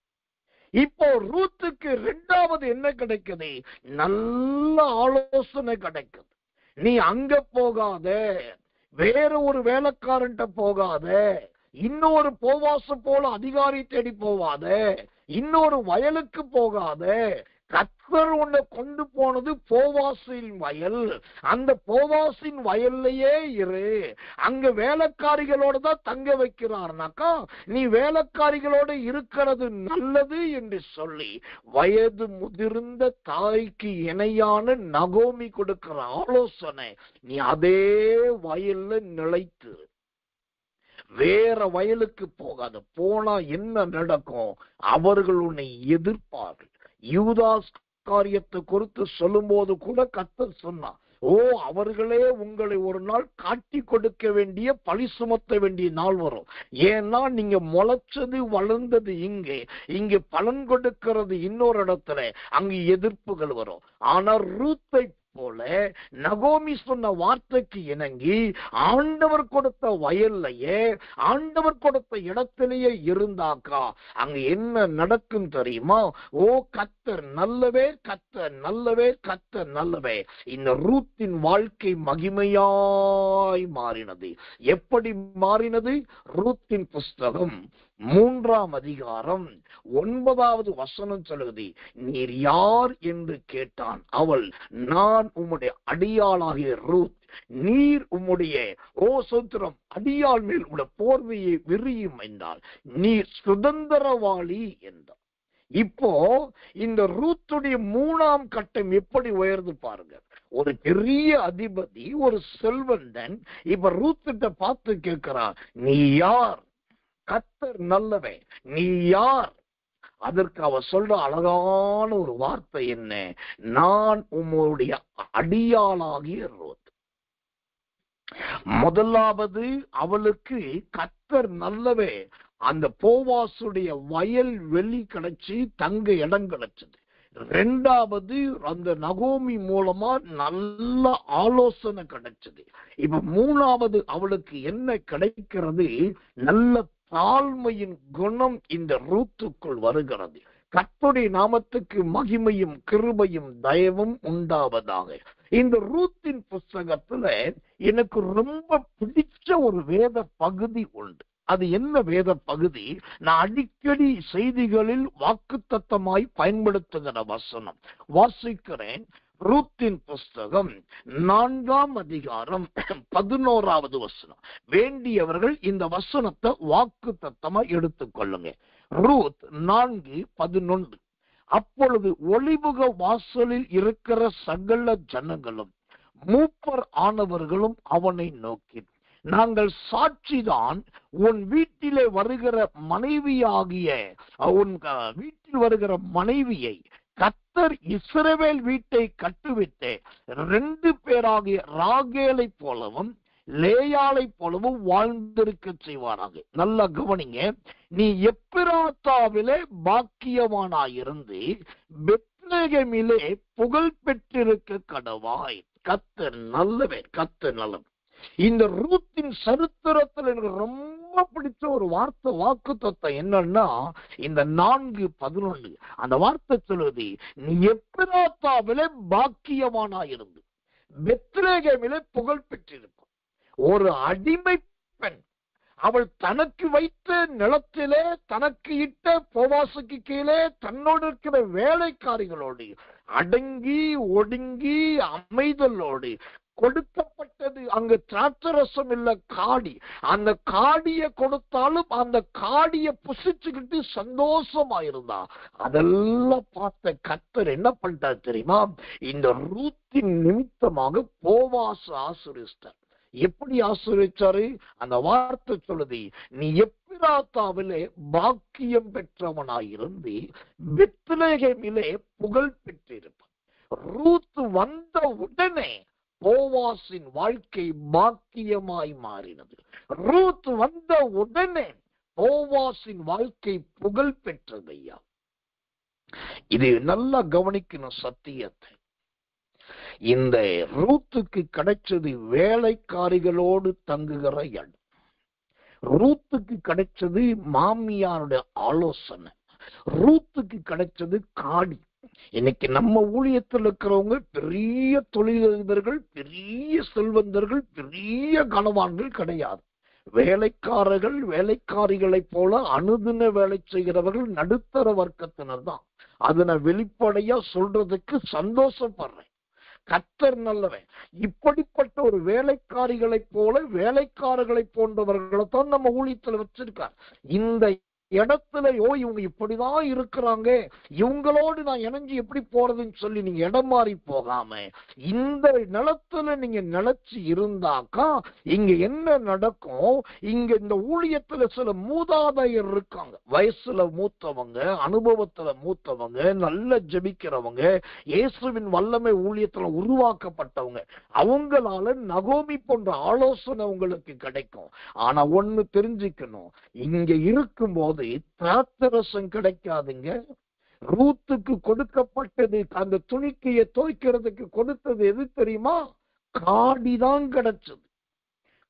இப்போ ரூத்துக்கு இரண்டாவது என்ன கிடைக்குது? நல்ல ஆலோசனை கிடைக்குது. நீ அங்க போகாத, வேற ஒரு வேலைக்காரன்ட்ட போகாத, இன்னொரு போவாச போல அதிகாரி தேடி போவாத, இன்னொரு வயலுக்கு போகாத. கர்த்தர் உன்னை கொண்டு போனது போவாசின் வயல். அந்த போவாசின் வயல்லையே இரு. அங்க வேலைக்காரிகளோட தான் தங்க வைக்கிறார்னாக்கா நீ வேலைக்காரிகளோட இருக்கிறது நல்லது என்று சொல்லி வயது முதிர்ந்த தாய்க்கு இணையான நகோமி கொடுக்கிற ஆலோசனை, நீ அதே வயல்ல நிலைத்து வேற வயலுக்கு போகாத. போனா என்ன நடக்கும்? அவர்கள் உன்னை எதிர்ப்பார்கள். யூதாஸ் காரியத்தை குறித்து சொல்லும் போது கூட கர்த்தர் சொன்னார், அவர்களே உங்களை ஒரு நாள் காட்டி கொடுக்க வேண்டிய, பழி சுமத்த வேண்டிய நாள் வரும். ஏன்னா நீங்க முளைச்சது வளர்ந்தது இங்கே பலன் கொடுக்கிறது இன்னொரு இடத்துல, அங்கு எதிர்ப்புகள் வரும். ஆனா ரூத்தை போல நகோமி சொன்ன வார்த்தைக்கு இணங்கி ஆண்டவர் கொடுத்த வயல்லையே, ஆண்டவர் கொடுத்த இடத்திலேயே இருந்தாக்கா அங்க என்ன நடக்கும் தெரியுமா? கர்த்தர் நல்லவே, கர்த்தர் நல்லவே, கர்த்தர் நல்லவே. இந்த ரூத்தின் வாழ்க்கை மகிமையாய் மாறினது. எப்படி மாறினது? ரூத்தின் புஸ்தகம் 3ஆம் அதிகாரம் 9வது வசனம் சொல்லுது, நீர் யார் என்று கேட்டான். அவள், நான் உம்முடைய அடியாளாகிய ரூத், நீர் உம்முடைய சோத்திரம் அடியாள் மேல் உள்ள போர்வையை விரியும் என்றால் நீர் சுதந்திரவாளி என்றார். இப்போ இந்த ரூத்துடைய 3ஆம் கட்டம் எப்படி உயர்ந்து பாருங்க. ஒரு பெரிய அதிபதி, ஒரு செல்வந்தன் இப்ப ரூத்திட்ட பார்த்து கேட்கிறான், நீ யார்? கர்த்தர் நல்லவே, நீ யார்? அதற்கு அவ சொல்ற அழகான ஒரு வார்த்தை என்ன? நான் உம்முடைய அடியாளாகிய ரூத். முதலாவது அவளுக்கு கர்த்தர் நல்லவே, அந்த போவாசுடைய வயல் வெளி கிடைச்சி தங்க இடம் கிடைச்சது. 2வது அந்த நகோமி மூலமா நல்ல ஆலோசனை கிடைச்சது. இப்ப 3வது அவளுக்கு என்ன கிடைக்கிறது? நல்ல தாழ்மையின் குணம் இந்த ரூத்துக்குள் வருகிறது. கர்த்தருடைய நாமத்துக்கு மகிமையும் கிருபையும் தயவும் உண்டாவதாக. இந்த ரூத்தின் புஸ்தகத்துல எனக்கு ரொம்ப பிடிச்ச ஒரு வேத பகுதி உண்டு. அது என்ன வேத பகுதி? நான் அடிக்கடி செய்திகளில் வாக்குத்தத்தமாய் பயன்படுத்துகிற வசனம் வாசிக்கிறேன். ரூத்தின் புஸ்தகம் 4ஆம் அதிகாரம் 11வது வசனம். வேண்டியவர்கள் இந்த வசனத்தை வாக்குத்தத்தமா எடுத்துக்கொள்ளுங்க. ரூத் 4:11. அப்பொழுது ஒலிமுக வாசலில் இருக்கிற சகல ஜனங்களும் மூப்பர் ஆனவர்களும் அவனை நோக்கி, நாங்கள் சாட்சிதான், உன் வீட்டிலே வருகிற மனைவியாகிய உன் வீட்டில் வருகிற மனைவியை கர்த்தர் இஸ்ரவேல் வீட்டை கட்டுவிட்டு 2 பேராகிய ராகேலை போலவும் லேயாளை போலவும் வாழ்ந்திருக்க செய்வாராக. நல்லா கவனிங்க. நீ எப்பிராத்தாவிலே பாக்கியவானாயிருந்து பெத்லகேமிலே புகழ் பெற்றிருக்க கடவாய். கர்த்தர் நல்லவே, கர்த்தர் நல்லவர். இந்த ரூத்தின் சரித்திரத்தில் எனக்கு ரொம்ப பிடிச்ச ஒரு வார்த்தை, வாக்கு தத்தம் என்னன்னா இந்த 4:11. அந்த வார்த்தை சொல்லுது, நீ எப்பிராத்தாவிலே பாக்கியவானாயிருந்து பெத்லகேமிலே புகழ் பெற்றிருப்பார். ஒரு அடிமை பெண், அவள் தனக்கு வைத்த நிலத்திலே தனக்கு இட்ட போவாசுக்கு கீழே தன்னோடு இருக்கிற வேலைக்காரிகளோடு அடங்கி ஒடுங்கி அமைதலோடு கொடுக்கப்பட்டது. அங்கு திராட்சரசம் இல்ல, காடி. அந்த காடிய கொடுத்தாலும் அந்த காடிய புசிச்சுக்கிட்டு சந்தோஷமாயிருந்தா. அதெல்லாம் பார்த்த கர்த்தர் என்ன பண்ணிட்டார் தெரியுமா? இந்த ரூத்தின் நிமித்தமாக போவாசு ஆசீர்வதித்தார். எப்படி ஆசீர்வதிச்சாரு? அந்த வார்த்தை சொல்லுது, நீ எப்பிராத்தாவிலே பாக்கியம் பெற்றவனாயிருந்து பெத்லகேமிலே புகழ் பெற்றிருப்பார். ரூத் வந்த உடனே போவாசின் வாழ்க்கை பாக்கியமாய் மாறினது. ரூத் வந்த உடனே போவாசின் வாழ்க்கை புகழ் பெற்றது. ஐயா, இது நல்லா கவனிக்கணும் சத்தியத்தை. இந்த ரூத்துக்கு கிடைச்சது வேலைக்காரிகளோடு தங்குகிற இடம். ரூத்துக்கு கிடைச்சது மாமியாருடைய ஆலோசனை. ரூத்துக்கு கிடைச்சது காடி. இன்னைக்கு நம்ம ஊழியத்தில் இருக்கிறவங்க பெரிய தொழிலதிபர்கள், பெரிய செல்வந்தர்கள், பெரிய கனவான்கள் கிடையாது. வேலைக்காரர்கள் வேலைக்காரிகளைப் போல அனுதின வேலை செய்கிறவர்கள் நடுத்தர வர்க்கத்தினர் தான். அதை நான் வெளிப்படையா சொல்றதுக்கு சந்தோஷப்படுறேன். கர்த்தர் நல்லவன். இப்படிப்பட்ட ஒரு வேலைக்காரிகளைப் போல வேலைக்காரர்களை போன்றவர்களை தான் நம்ம ஊழியத்துல வச்சிருக்கார். இந்த இடத்துல இவங்க இப்படிதான் இருக்கிறாங்க, இவங்களோடு நான் இணைஞ்சு எப்படி போறதுன்னு சொல்லி நீங்க இடம் மாறி போகாம இந்த நிலத்துல நீங்க நிலைச்சு இருந்தாக்கா இங்க என்ன நடக்கும்? இங்க இந்த ஊழியத்துல சில மூதாதையர் இருக்காங்க, வயசுல மூத்தவங்க, அனுபவத்துல மூத்தவங்க, நல்ல ஜெபிக்கிறவங்க, இயேசுவின் வல்லமை ஊழியத்துல உருவாக்கப்பட்டவங்க. அவங்களால நகோமி போன்ற ஆலோசனை உங்களுக்கு கிடைக்கும். ஆனா ஒண்ணு தெரிஞ்சுக்கணும், இங்க இருக்கும்போது திராட்சரசம் கிடைக்காதுங்க. ரூத்துக்கு கொடுக்கப்பட்டது, அந்த துணிக்கையை துவைக்கிறதுக்கு கொடுத்தது எது தெரியுமா? காடிதான் கிடைச்சது.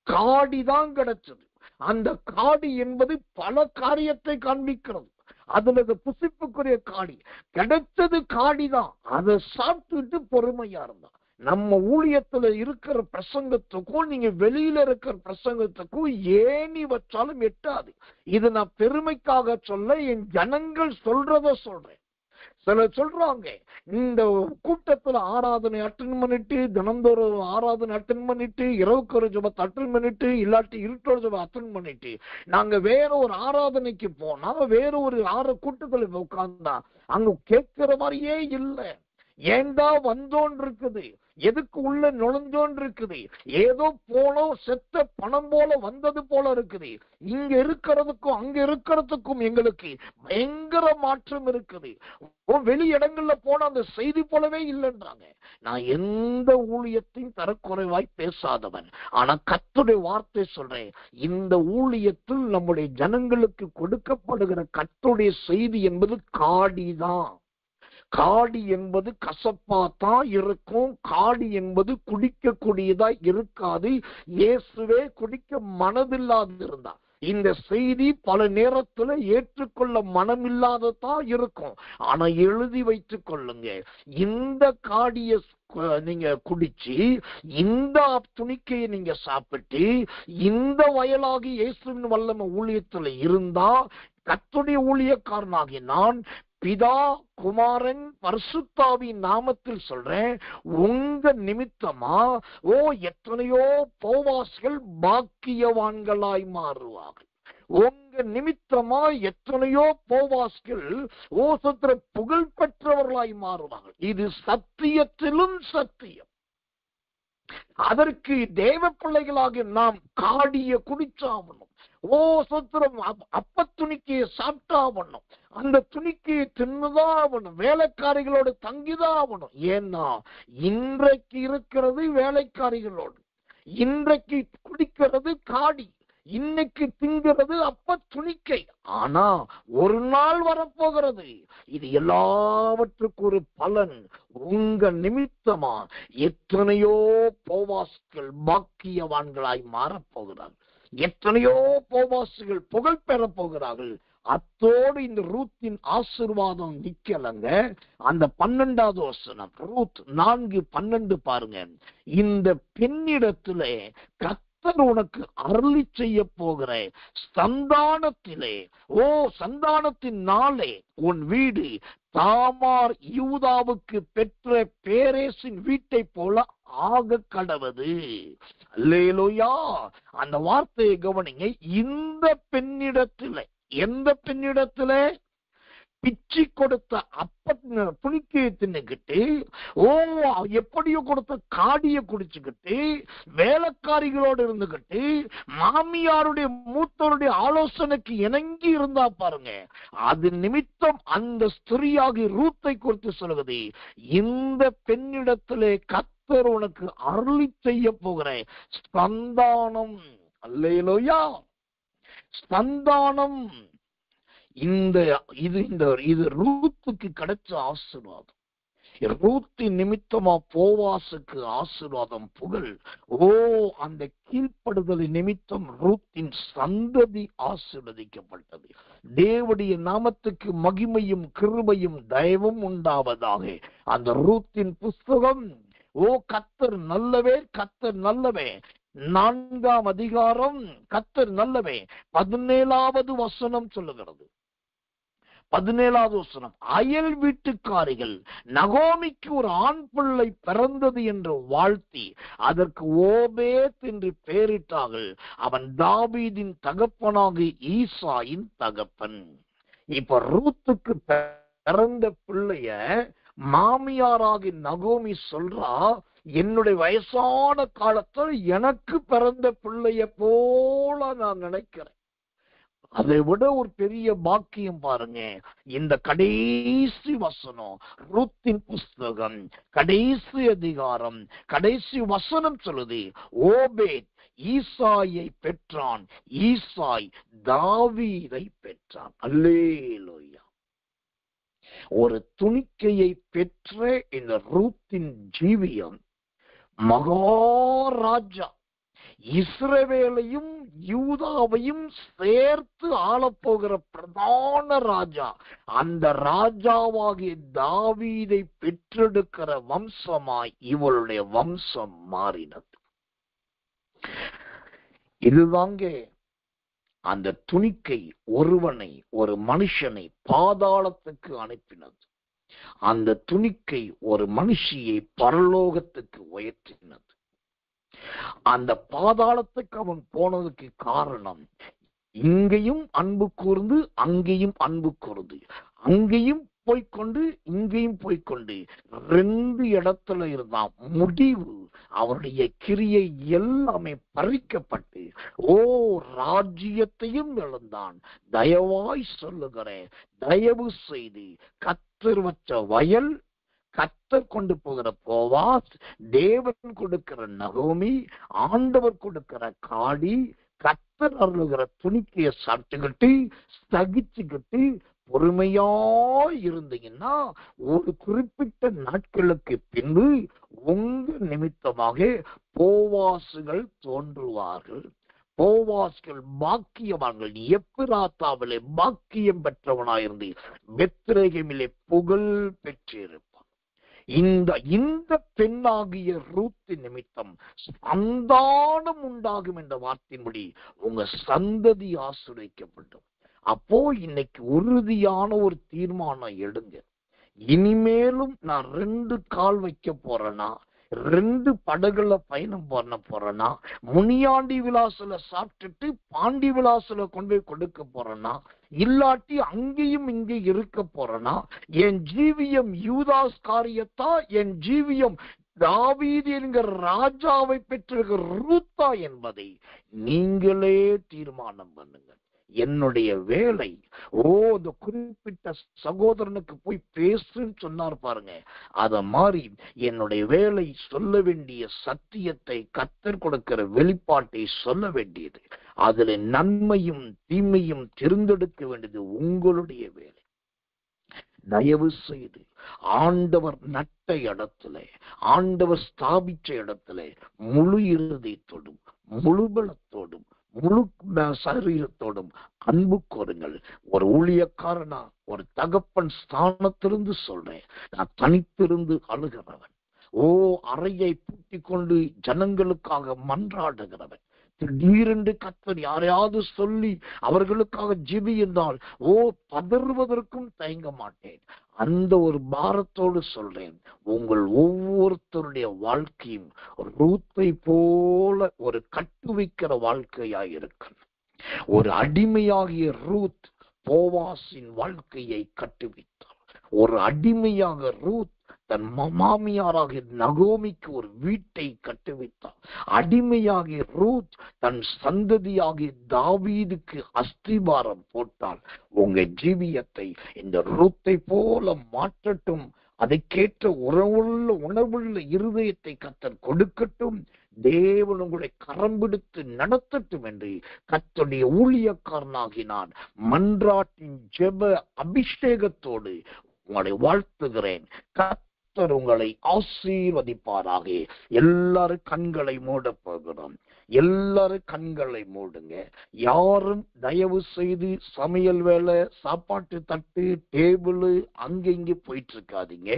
காடிதான் கிடைச்சது. அந்த காடி என்பது பல காரியத்தை காண்பிக்கிறது. அதுல புசிப்புக்குரிய காடி கிடைச்சது. காடிதான். அதை சாப்பிட்டுட்டு பொறுமையா இருந்தா. நம்ம ஊழியத்துல இருக்கிற பிரசங்கத்துக்கும் நீங்க வெளியில இருக்கிற பிரசங்கத்துக்கும் ஏணி வச்சாலும் எட்டாது. இது நான் பெருமைக்காக சொல்ல, என் ஜனங்கள் சொல்றத சொல்றேன். சிலர் சொல்றாங்க, இந்த கூட்டத்துல ஆராதனை அட்டன் பண்ணிட்டு, தினந்தோறும் ஆராதனை அட்டன் பண்ணிட்டு, இரவுக்கு ஒரு ஜெபத்தை அட்டன் பண்ணிட்டு, இல்லாட்டி இருட்டோட ஜெபம் அட்டன் பண்ணிட்டு நாங்க வேற ஒரு ஆராதனைக்கு போனா, வேற ஒரு கூட்டத்துல உட்கார்ந்தா அங்க கேட்கிற மாதிரியே இல்லை. ஏண்டா வந்தோன் இருக்குது, எதுக்கு உள்ள நுழைஞ்சோன் இருக்குது, ஏதோ போனோம் செத்த பணம் போல வந்தது போல இருக்குது. இங்க இருக்கிறதுக்கும் அங்க இருக்கிறதுக்கும் எங்களுக்கு பயங்கர மாற்றம் இருக்குது. வெளி இடங்கள்ல போன அந்த செய்தி போலவே இல்லைன்றாங்க. நான் எந்த ஊழியத்தையும் தரக்குறைவாய் பேசாதவன், ஆனா கர்த்தருடைய வார்த்தை சொல்றேன், இந்த ஊழியத்தில் நம்முடைய ஜனங்களுக்கு கொடுக்கப்படுகிற கர்த்தருடைய செய்தி என்பது காடிதான். காடி என்பது கசப்பாத்தான் இருக்கும். காடி என்பது குடிக்கக்கூடியதா இருக்காது. இயேசுவே குடிக்க மனதில்லாது இருந்தார். இந்த செய்தி பல நேரத்துல ஏற்றுக்கொள்ள மனமில்லாததான் இருக்கும். ஆனா எழுதி வைத்துக் கொள்ளுங்க, இந்த காடிய நீங்க குடிச்சு, இந்த துணிக்கையை நீங்க சாப்பிட்டு, இந்த வயலாகி இயேசுவின் வல்லமை ஊழியத்துல இருந்தா, கர்த்தருடைய ஊழியக்காரனாகி நான் பிதா குமாரன் பரிசுத்தாவின் நாமத்தில் சொல்றேன், உங்க நிமித்தமா எத்தனையோ போவாசிகள் பாக்கியவான்களாய் மாறுவார்கள். உங்க நிமித்தமா எத்தனையோ போவாஸ்கள் சத்திர புகழ் பெற்றவர்களாய் மாறுவார்கள். இது சத்தியத்திலும் சத்தியம். அதற்கு தேவ பிள்ளைகளாக நாம் காடிய குடிச்சாவணும். சத்திரம் அப்ப துணிக்கையை சாப்பிட்டாவணும். அந்த துணிக்கையை தின்னுதான் ஆகணும். வேலைக்காரிகளோடு தங்கிதான் ஆகணும். ஏன்னா இன்றைக்கு இருக்கிறது வேலைக்காரிகளோடு, இன்றைக்கு குடிக்கிறது காடி, இன்னைக்கு திங்கிறது அப்ப துணிக்கை. ஆனா ஒரு நாள் வரப்போகிறது. இது எல்லாவற்றுக்கும் ஒரு பலன். உங்க நிமித்தமா எத்தனையோ போவாஸ்கள் பாக்கியவான்களாய் மாறப்போகிறார்கள். எத்தனையோ போவாசுகள் புகழ் பெற போகிறார்கள். அத்தோடு இந்த ரூத்தின் ஆசீர்வாதம் நிக்கலங்க. அந்த 12வது வசனம், ரூத் 4:12 பாருங்க. இந்த பெண்ணிடத்திலே கர்த்தர் உனக்கு அருளி செய்ய போகிற சந்தானத்திலே, சந்தானத்தின் நாளே உன் வீடு தாமார் யூதாவுக்கு பெற்ற பேரேசின் வீட்டை போல ஆக கடவது. அல்லேலூயா. அந்த வார்த்தையை கவனிங்க. இந்த பெண்ணிடத்திலே, எந்த பெண்ணிடத்திலே? பிச்சி கொடுத்த அப்ப புனிக்கையை தின்னுக்கிட்டு, எப்படியோ கொடுத்த காடிய குடிச்சுக்கிட்டு, வேலைக்காரிகளோடு இருந்துகிட்டு, மாமியாருடைய மூத்தவருடைய ஆலோசனைக்கு இணங்கி இருந்தா பாருங்க. அது நிமித்தம் அந்த ஸ்திரீயாகி ரூத்தை குறித்து சொல்லுவது, இந்த பெண்ணிடத்திலே கர்த்தர் உனக்கு அருளி செய்ய போகிற சந்தானம். அல்லேலூயா. சந்தானம். இது ரூத்துக்கு கிடைச்ச ஆசீர்வாதம். ரூத்தின் நிமித்தமா போவாசுக்கு ஆசீர்வாதம், புகழ். அந்த கீழ்ப்படுதலின் நிமித்தம் ரூத்தின் சந்ததி ஆசீர்வதிக்கப்பட்டது. தேவனுடைய நாமத்துக்கு மகிமையும் கிருபையும் தயவும் உண்டாவதாக. அந்த ரூத்தின் புஸ்தகம், கர்த்தர் நல்லவே, கர்த்தர் நல்லவே. 4ஆம் அதிகாரம் கர்த்தர் நல்லவே 17வது வசனம் சொல்லுகிறது. 17வது வசனம், அயல் வீட்டுக்காரிகள் நகோமிக்கு ஒரு ஆண் பிள்ளை பிறந்தது என்று வாழ்த்தி அதற்கு ஓபேத் என்று பெயரிட்டார்கள். அவன் தாவீதின் தகப்பனாகிய ஈசாயின் தகப்பன். இப்ப ரூத்துக்கு பிறந்த பிள்ளைய மாமியாராகி நகோமி சொல்றா, என்னுடைய வயசான காலத்தில் எனக்கு பிறந்த பிள்ளைய போல நான் நினைக்கிறேன். அதை விட ஒரு பெரிய பாக்கியம் பாருங்க. இந்த கடைசி வசனம், ரூத்தின் புஸ்தகம் கடைசி அதிகாரம் கடைசி வசனம் சொல்லுது, ஓபேத் ஈசாயை பெற்றான், ஈசாய் தாவீதை பெற்றான். அல்லேலூயா. ஒரு துணிக்கையை பெற்ற இந்த ரூத்தின் ஜீவியம் மகாராஜா இஸ்ரவேலையும் யூதாவையும் சேர்த்து ஆளப்போகிற பிரதான ராஜா, அந்த ராஜாவாகிய தாவீதை பெற்றெடுக்கிற வம்சமாய் இவளுடைய வம்சம் மாறினது. இதுதாங்க அந்த துணிக்கை ஒருவனை, ஒரு மனுஷனை பாதாளத்துக்கு அனுப்பினது. அந்த துணிக்கை ஒரு மனுஷியை பரலோகத்துக்கு உயர்த்தினது. அந்த பாதாளத்துக்கு அவன் போனதுக்கு காரணம், இங்கேயும் அன்பு கூர்ந்து அங்கேயும் அன்பு கூர்ந்து, அங்கேயும் போய்கொண்டு இங்கேயும் போய்கொண்டு 2 இடத்துல இருந்தான். முடிவு அவருடைய கிரியை எல்லாமே பறிக்கப்பட்டு ராஜ்யத்தையும் இழந்தான். தயவாய் சொல்லுகிறேன், தயவு செய்து கர்த்தர் வச்ச வயல், கர்த்தர் கொண்டு போகிற போவாஸ், தேவன் கொடுக்கிற நகோமி, ஆண்டவர் கொடுக்கிற காடி, கர்த்தர் அருளுகிற துணிக்கைய சாப்பிட்டுக்கிட்டு சகிச்சுக்கிட்டு பொறுமையாய் இருந்தீங்கன்னா ஒரு குறிப்பிட்ட நாட்களுக்கு பின்பு உங்க நிமித்தமாக போவாசுகள் தோன்றுவார்கள். போவாஸ்கள் பாக்கியவான்கள். எப்பிராத்தாவிலே பாக்கியம் பெற்றவனாயிருந்து பெத்லகேமிலே புகழ் பெற்றிருப்பான். இந்த பெண்ணாகிய ரூத் நிமித்தம் சந்தானம் உண்டாகும் என்ற வார்த்தையின்படி உங்க சந்ததி ஆசீர்வதிக்கப்படும். அப்போ இன்னைக்கு உறுதியான ஒரு தீர்மானம் எடுங்க. இனிமேலும் நான் 2 கால் வைக்க போறேனா, 2 படகுல பயணம் பண்ண போறேனா, முனியாண்டி விலாசுல சாப்பிட்டுட்டு பாண்டி விலாசுல கொண்டு போய் கொடுக்க போறேனா, இல்லாட்டி அங்கேயும் இங்கே இருக்க போறேனா, என் ஜீவியம் யூதாஸ் காரியத்தா, என் ஜீவியம் தாவீது என்கிற ராஜாவை பெற்றிருக்கிற ரூத்தா என்பதை நீங்களே தீர்மானம் பண்ணுங்க. என்னுடைய வேலை, இந்த குறிப்பிட்ட சகோதரனுக்கு போய் பேசுன்னு சொன்னார் பாருங்க, அத மாதிரி என்னுடைய வேலை சொல்ல வேண்டிய சத்தியத்தை, கர்த்தர் கொடுக்கிற வெளிப்பாட்டை சொல்ல வேண்டியது. அதுல நன்மையும் தீமையும் தேர்ந்தெடுக்க வேண்டியது உங்களுடைய வேலை. தயவு செய்து ஆண்டவர் நட்ட இடத்துல, ஆண்டவர் ஸ்தாபிச்ச இடத்துல முழு இருதயத்தோடும் முழு பலத்தோடும் முழு சரீரத்தோடும் அன்பு கோருங்கள். ஒரு ஊழியக்காரனா, ஒரு தகப்பன் ஸ்தானத்திலிருந்து சொல்றேன், நான் தனித்திருந்து அழுகிறவன், அறையை பூட்டிக் கொண்டு ஜனங்களுக்காக மன்றாடுகிறவன், திடீரென்று கர்த்தர் யாரையாவது சொல்லி அவர்களுக்காக ஜெபித்தால் பதறுவதற்கும் தயங்க மாட்டேன். அந்த ஒரு பாரத்தோடு சொல்றேன், உங்கள் ஒவ்வொருத்தருடைய வாழ்க்கையும் ரூத்தை போல ஒரு கட்டு வைக்கிற வாழ்க்கையாயிருக்க. ஒரு அடிமையாகிய ரூத் போவாசின் வாழ்க்கையை கட்டுவித்தார். ஒரு அடிமையாக ரூத் தன் மாமியாராகிய நகோமிக்கு ஒரு வீட்டை கட்டுவித்தார். அடிமையாகிய ரூத் தன் சந்ததியாகிய தாவீதுக்கு அஸ்திபாரம் போட்டால். உங்க ஜீவியத்தை இந்த ரூத்தை போல மாற்றட்டும். அதைக்கேற்ற உணவுள்ள இருதயத்தை கர்த்தர் கொடுக்கட்டும். தேவன் உங்களை கரம் பிடித்து நடத்தட்டும் என்று கர்த்தருடைய ஊழியக்காரனாகினான் மன்றாட்டின் ஜெப அபிஷேகத்தோடு உங்களை வாழ்த்துகிறேன். கர்த்தர் உங்களை ஆசீர்வதிப்பாராக. எல்லாரும் கண்களை மூட போகிறோம். எல்லாரும் கண்களை மூடுங்க. யாரும் தயவு செய்து சமையல் வேலை, சாப்பாட்டு தட்டு, டேபிள் அங்க இங்க போயிட்டு இருக்காதீங்க.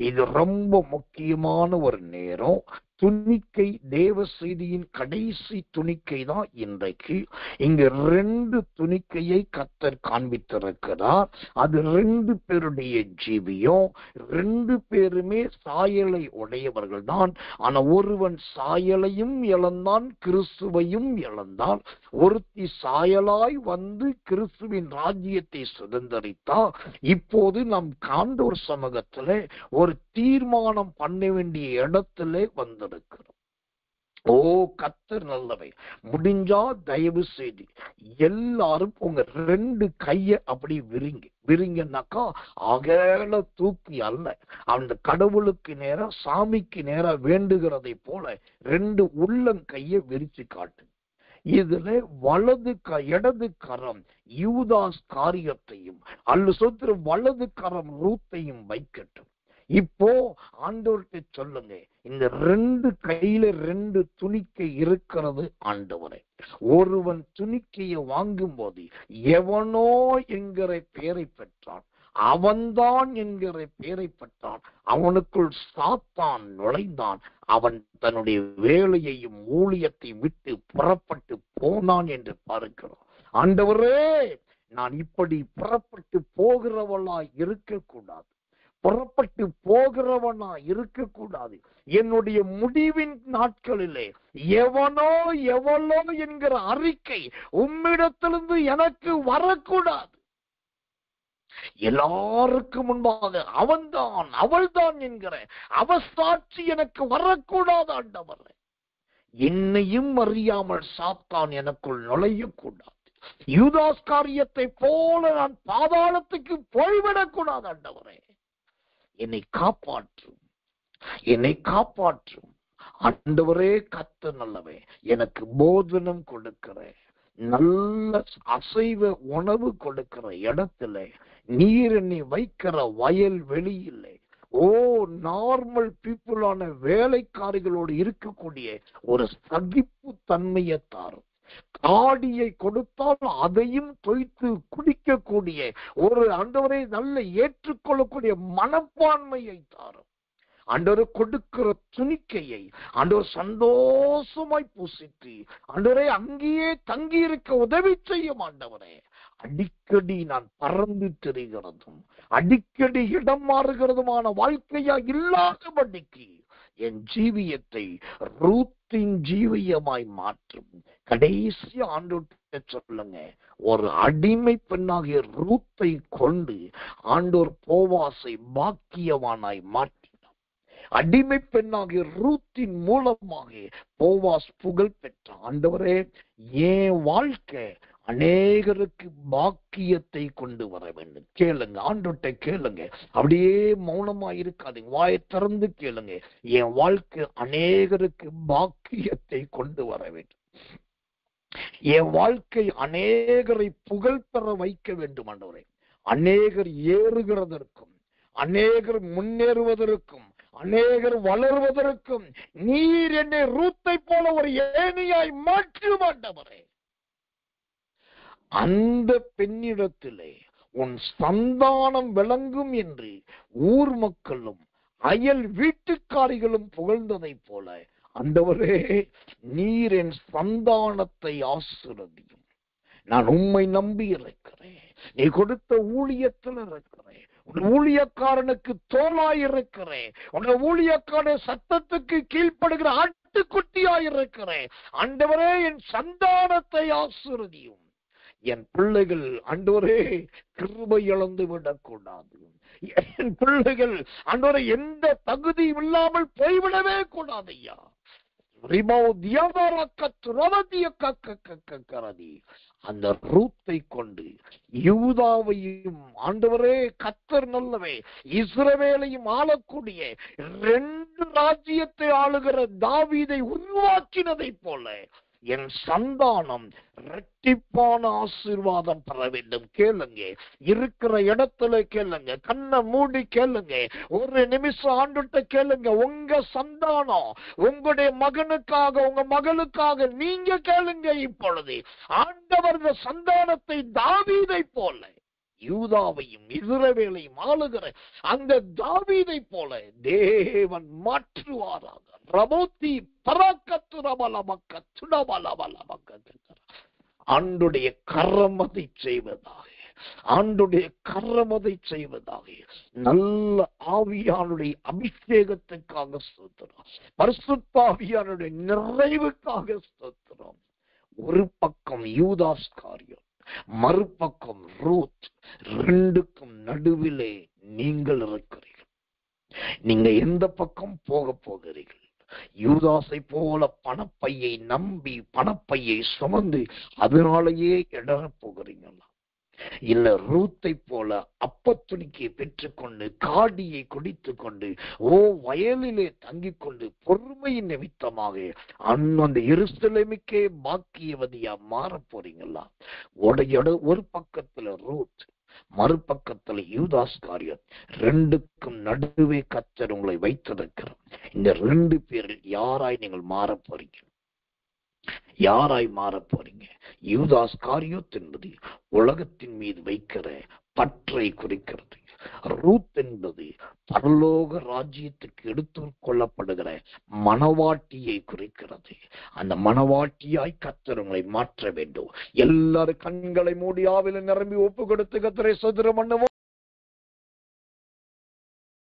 இது ரொம்ப முக்கியமான ஒரு நேரம். துணிக்கை தேவ செய்தியின் கடைசி துணிக்கை தான் இன்றைக்கு. இங்கு 2 துணிக்கையை கர்த்தர் காண்பித்திருக்கிறார். அது 2 பேருடைய ஜீவியம். 2 பேருமே சாயலை உடையவர்கள் தான். ஆனா ஒருவன் சாயலையும் இழந்தான், கிறிஸ்துவையும் இழந்தான். ஒருத்தி சாயலாய் வந்து கிறிஸ்துவின் ராஜ்யத்தை சுதந்திரித்தா. இப்போது நாம் காண்டோர் சமூகத்துல ஒரு தீர்மானம் பண்ண வேண்டிய இடத்துல வந்திருக்கிறோம். ஓ கர்த்தர் நல்லவை. முடிஞ்சா தயவு செய்து எல்லாரும் உங்க 2 கைய அப்படி விரிங்கனாக்கா அகல தூக்கி அல்ல, அந்த கடவுளுக்கு நேரா சாமிக்கு நேரா வேண்டுகிறதை போல 2 உள்ளங்கைய விரிச்சு காட்டு. இதுல இடது கரம் யூதாஸ் காரியத்தையும் அல்லது வலது கரம் ரூத்தையும் வைக்கட்டும். இப்போ ஆண்டவர்கிட்ட சொல்லுங்க, இந்த 2 கையில 2 துணிக்கை இருக்கிறது ஆண்டவரே. ஒருவன் துணிக்கையை வாங்கும் போது எவனோ என்கிற பெயரை பெற்றான், அவன்தான் என்கிற பெயரை பெற்றான், அவனுக்குள் சாத்தான் நுழைந்தான், அவன் தன்னுடைய வேலையையும் ஊழியத்தை விட்டு புறப்பட்டு போனான் என்று பார்க்கிறோம். ஆண்டவரே, நான் இப்படி புறப்பட்டு போகிறவளா இருக்கக்கூடாது, புறப்பட்டு போகிறவனா இருக்கக்கூடாது. என்னுடைய முடிவின் நாட்களிலே எவனோ எவளோ என்கிற அறிக்கை உம்மிடத்திலிருந்து எனக்கு வரக்கூடாது. எல்லாருக்கும் முன்பாக அவன்தான் அவள்தான் என்கிற அவசாட்சி எனக்கு வரக்கூடாது ஆண்டவரே. என்னையும் அறியாமல் சாத்தான் எனக்குள் நுழையக்கூடாது. யூதாஸ் காரியத்தை போல நான் பாதாளத்துக்கு போய்விடக்கூடாது ஆண்டவரே. என்னை காப்பாற்றும், என்னை காப்பாற்றும் ஆண்டவரே. கர்த்தர் நல்லவே. எனக்கு போதனம் கொடுக்கிறேன், நல்ல அசைவ உணவு கொடுக்கிற இடத்துல நீர் என்னை வைக்கிற வயல் வெளியில்லை. ஓ நார்மல் பீப்புளான வேலைக்காரிகளோடு இருக்கக்கூடிய ஒரு சகிப்பு தன்மையை தாரும். காடியை கொடுத்தால் அதையும் தொய்த்து குடிக்கக்கூடிய ஒரு ஆண்டவரை நல்ல ஏற்றுக்கொள்ளக்கூடிய மனப்பான்மையை தாரும். ஆண்டவரை கொடுக்கிற துணிக்கையை ஆண்டவர் சந்தோஷமாய் பூசித்து ஆண்டவரை அங்கேயே தங்கி இருக்க உதவி செய்யும் ஆண்டவரே. அடிக்கடி நான் பறந்து திரிகிறதும் அடிக்கடி இடம் மாறுகிறதுமான வாழ்க்கையா இல்லாதபடிக்கு என் ஜீவியத்தை ரூத்தின் ஜீவியமாய் மாற்றும். கடைசி ஆண்டோர்கிட்ட சொல்லுங்க, ஒரு அடிமை பெண்ணாகிய ரூத்தை கொண்டு ஆண்டோர் போவாசை பாக்கியவானாய் மாற்றினார். அடிமை பெண்ணாகிய ரூத்தின் மூலமாக போவாஸ் புகழ் பெற்றார். ஆண்டவரே, என் வாழ்க்கை அநேகருக்கு பாக்கியத்தை கொண்டு வர வேண்டும். கேளுங்க, ஆண்டவர்கிட்ட கேளுங்க. அப்படியே மௌனமா இருக்காதீங்க, வாயை திறந்து கேளுங்க. என் வாழ்க்கை அநேகருக்கு பாக்கியத்தை கொண்டு வர வேண்டும். என் வாழ்க்கை அநேகரை புகழ் பெற வைக்க வேண்டும் ஆண்டவரே. அநேகர் ஏறுகிறதற்கும், அநேகர் முன்னேறுவதற்கும், அநேகர் வளர்வதற்கும் நீர் என்னை ரூத்தை போல ஒரு ஏணியாய் மாற்றும் ஆண்டவரே. அந்த பெண்ணிடத்திலே உன் சந்தானம் விளங்கும் என்று ஊர் மக்களும் அயல் வீட்டுக்காரிகளும் புகழ்ந்ததை போல ஆண்டவரே, நீர் என் சந்தானத்தை ஆசீர்வதியும். நான் உம்மை நம்பி இருக்கிறேன். நீ கொடுத்த ஊழியத்தில் இருக்கிறேன். உன் ஊழியக்காரனுக்கு தோளாய் இருக்கிறேன். உன் ஊழியக்கார சத்தத்துக்கு கீழ்ப்படுகிற ஆட்டுக்குட்டியாய் இருக்கிறேன். ஆண்டவரே, என் சந்தானத்தை ஆசீர்வதியும். என் பிள்ளைகள் ஆண்டவரே கிருபை இழந்து விடக்கூடாது. என் பிள்ளைகள் ஆண்டவரே எந்த தகுதியும் இல்லாமல் போய்விடவே கூடாது ஐயா. அந்த ரூத்தை கொண்டு யூதாவையும் ஆண்டவரே கர்த்தர் நல்லவே இஸ்ரவேலையும் ஆளக்கூடிய 2 ராஜ்யத்தை ஆளுகிற தாவீதை உருவாக்கினதை போல என் சந்தானம் இரட்டிப்பான ஆசீர்வாதம் பெற வேண்டும். கேளுங்க, இருக்கிற இடத்துல கேளுங்க, கண்ணை மூடி கேளுங்க, ஒரு நிமிஷம் ஆண்டுட்ட கேளுங்க. உங்க சந்தானம், உங்களுடைய மகனுக்காக, உங்க மகளுக்காக நீங்க கேளுங்க. இப்பொழுது ஆண்டவர் சந்தானத்தை தாவீதை போல யூதாவையும் இஸ்ரவேலையும் ஆளுகிற அந்த தாவீதை போல தேவன் மாற்றுவாராக. ரபோத்தி பராக்கத்து ரபலமக்க துடபலபலமக்க. ஆண்டுடைய கரமதை செய்வதாக, ஆண்டுடைய கரமதை செய்வதாக. நல்ல ஆவியானுடைய அபிஷேகத்துக்காக ஸ்தோத்திரம், பரிசுத்த ஆவியானுடைய நிறைவுக்காக ஸ்தோத்திரம். ஒரு பக்கம் யூதாஸ் காரியம், மறுபக்கம் ரூத். ரெண்டுக்கும் நடுவிலே நீங்கள் இருக்கிறீர்கள். நீங்க எந்த பக்கம் போக போகிறீர்கள்? யூதாசை போல பணப்பையை நம்பி பணப்பையை சுமந்து அதனாலேயே இடற போகிறீங்களா? இல்ல ரூத்தை போல அப்பத்துணிக்கையை பெற்றுக்கொண்டு காடியை குடித்து கொண்டு வயலிலே தங்கிக் கொண்டு பொறுமையின் நிமித்தமாக அந்த எருசலேமுக்கே பாக்கியவதியா மாற போறீங்களா? ஒரு பக்கத்துல ரூத், மறுபக்கத்துல யூதாஸ் காரியம். ரெண்டுக்கும் நடுவே கர்த்தர் உங்களை வைத்திருக்கிறார். இந்த ரெண்டு பேரில் யாராய் நீங்கள் மாற போறீங்க? யாராய் மாற போறீங்க? யூதாஸ் காரியோத் என்பது உலகத்தின் மீது வைக்கிற பற்றை குறிக்கிறது. ரூத் என்பது பரலோக ராஜ்யத்துக்கு எடுத்து கொள்ளப்படுகிற மணவாட்டியை குறிக்கிறது. அந்த மணவாட்டியாய் கர்த்தர் உங்களை மாற்ற வேண்டும். எல்லாரும் கண்களை மூடி ஆவில நிரம்பி ஒப்பு கொடுத்து கர்த்தரை ஸ்தோத்திரம் பண்ணுவோம்.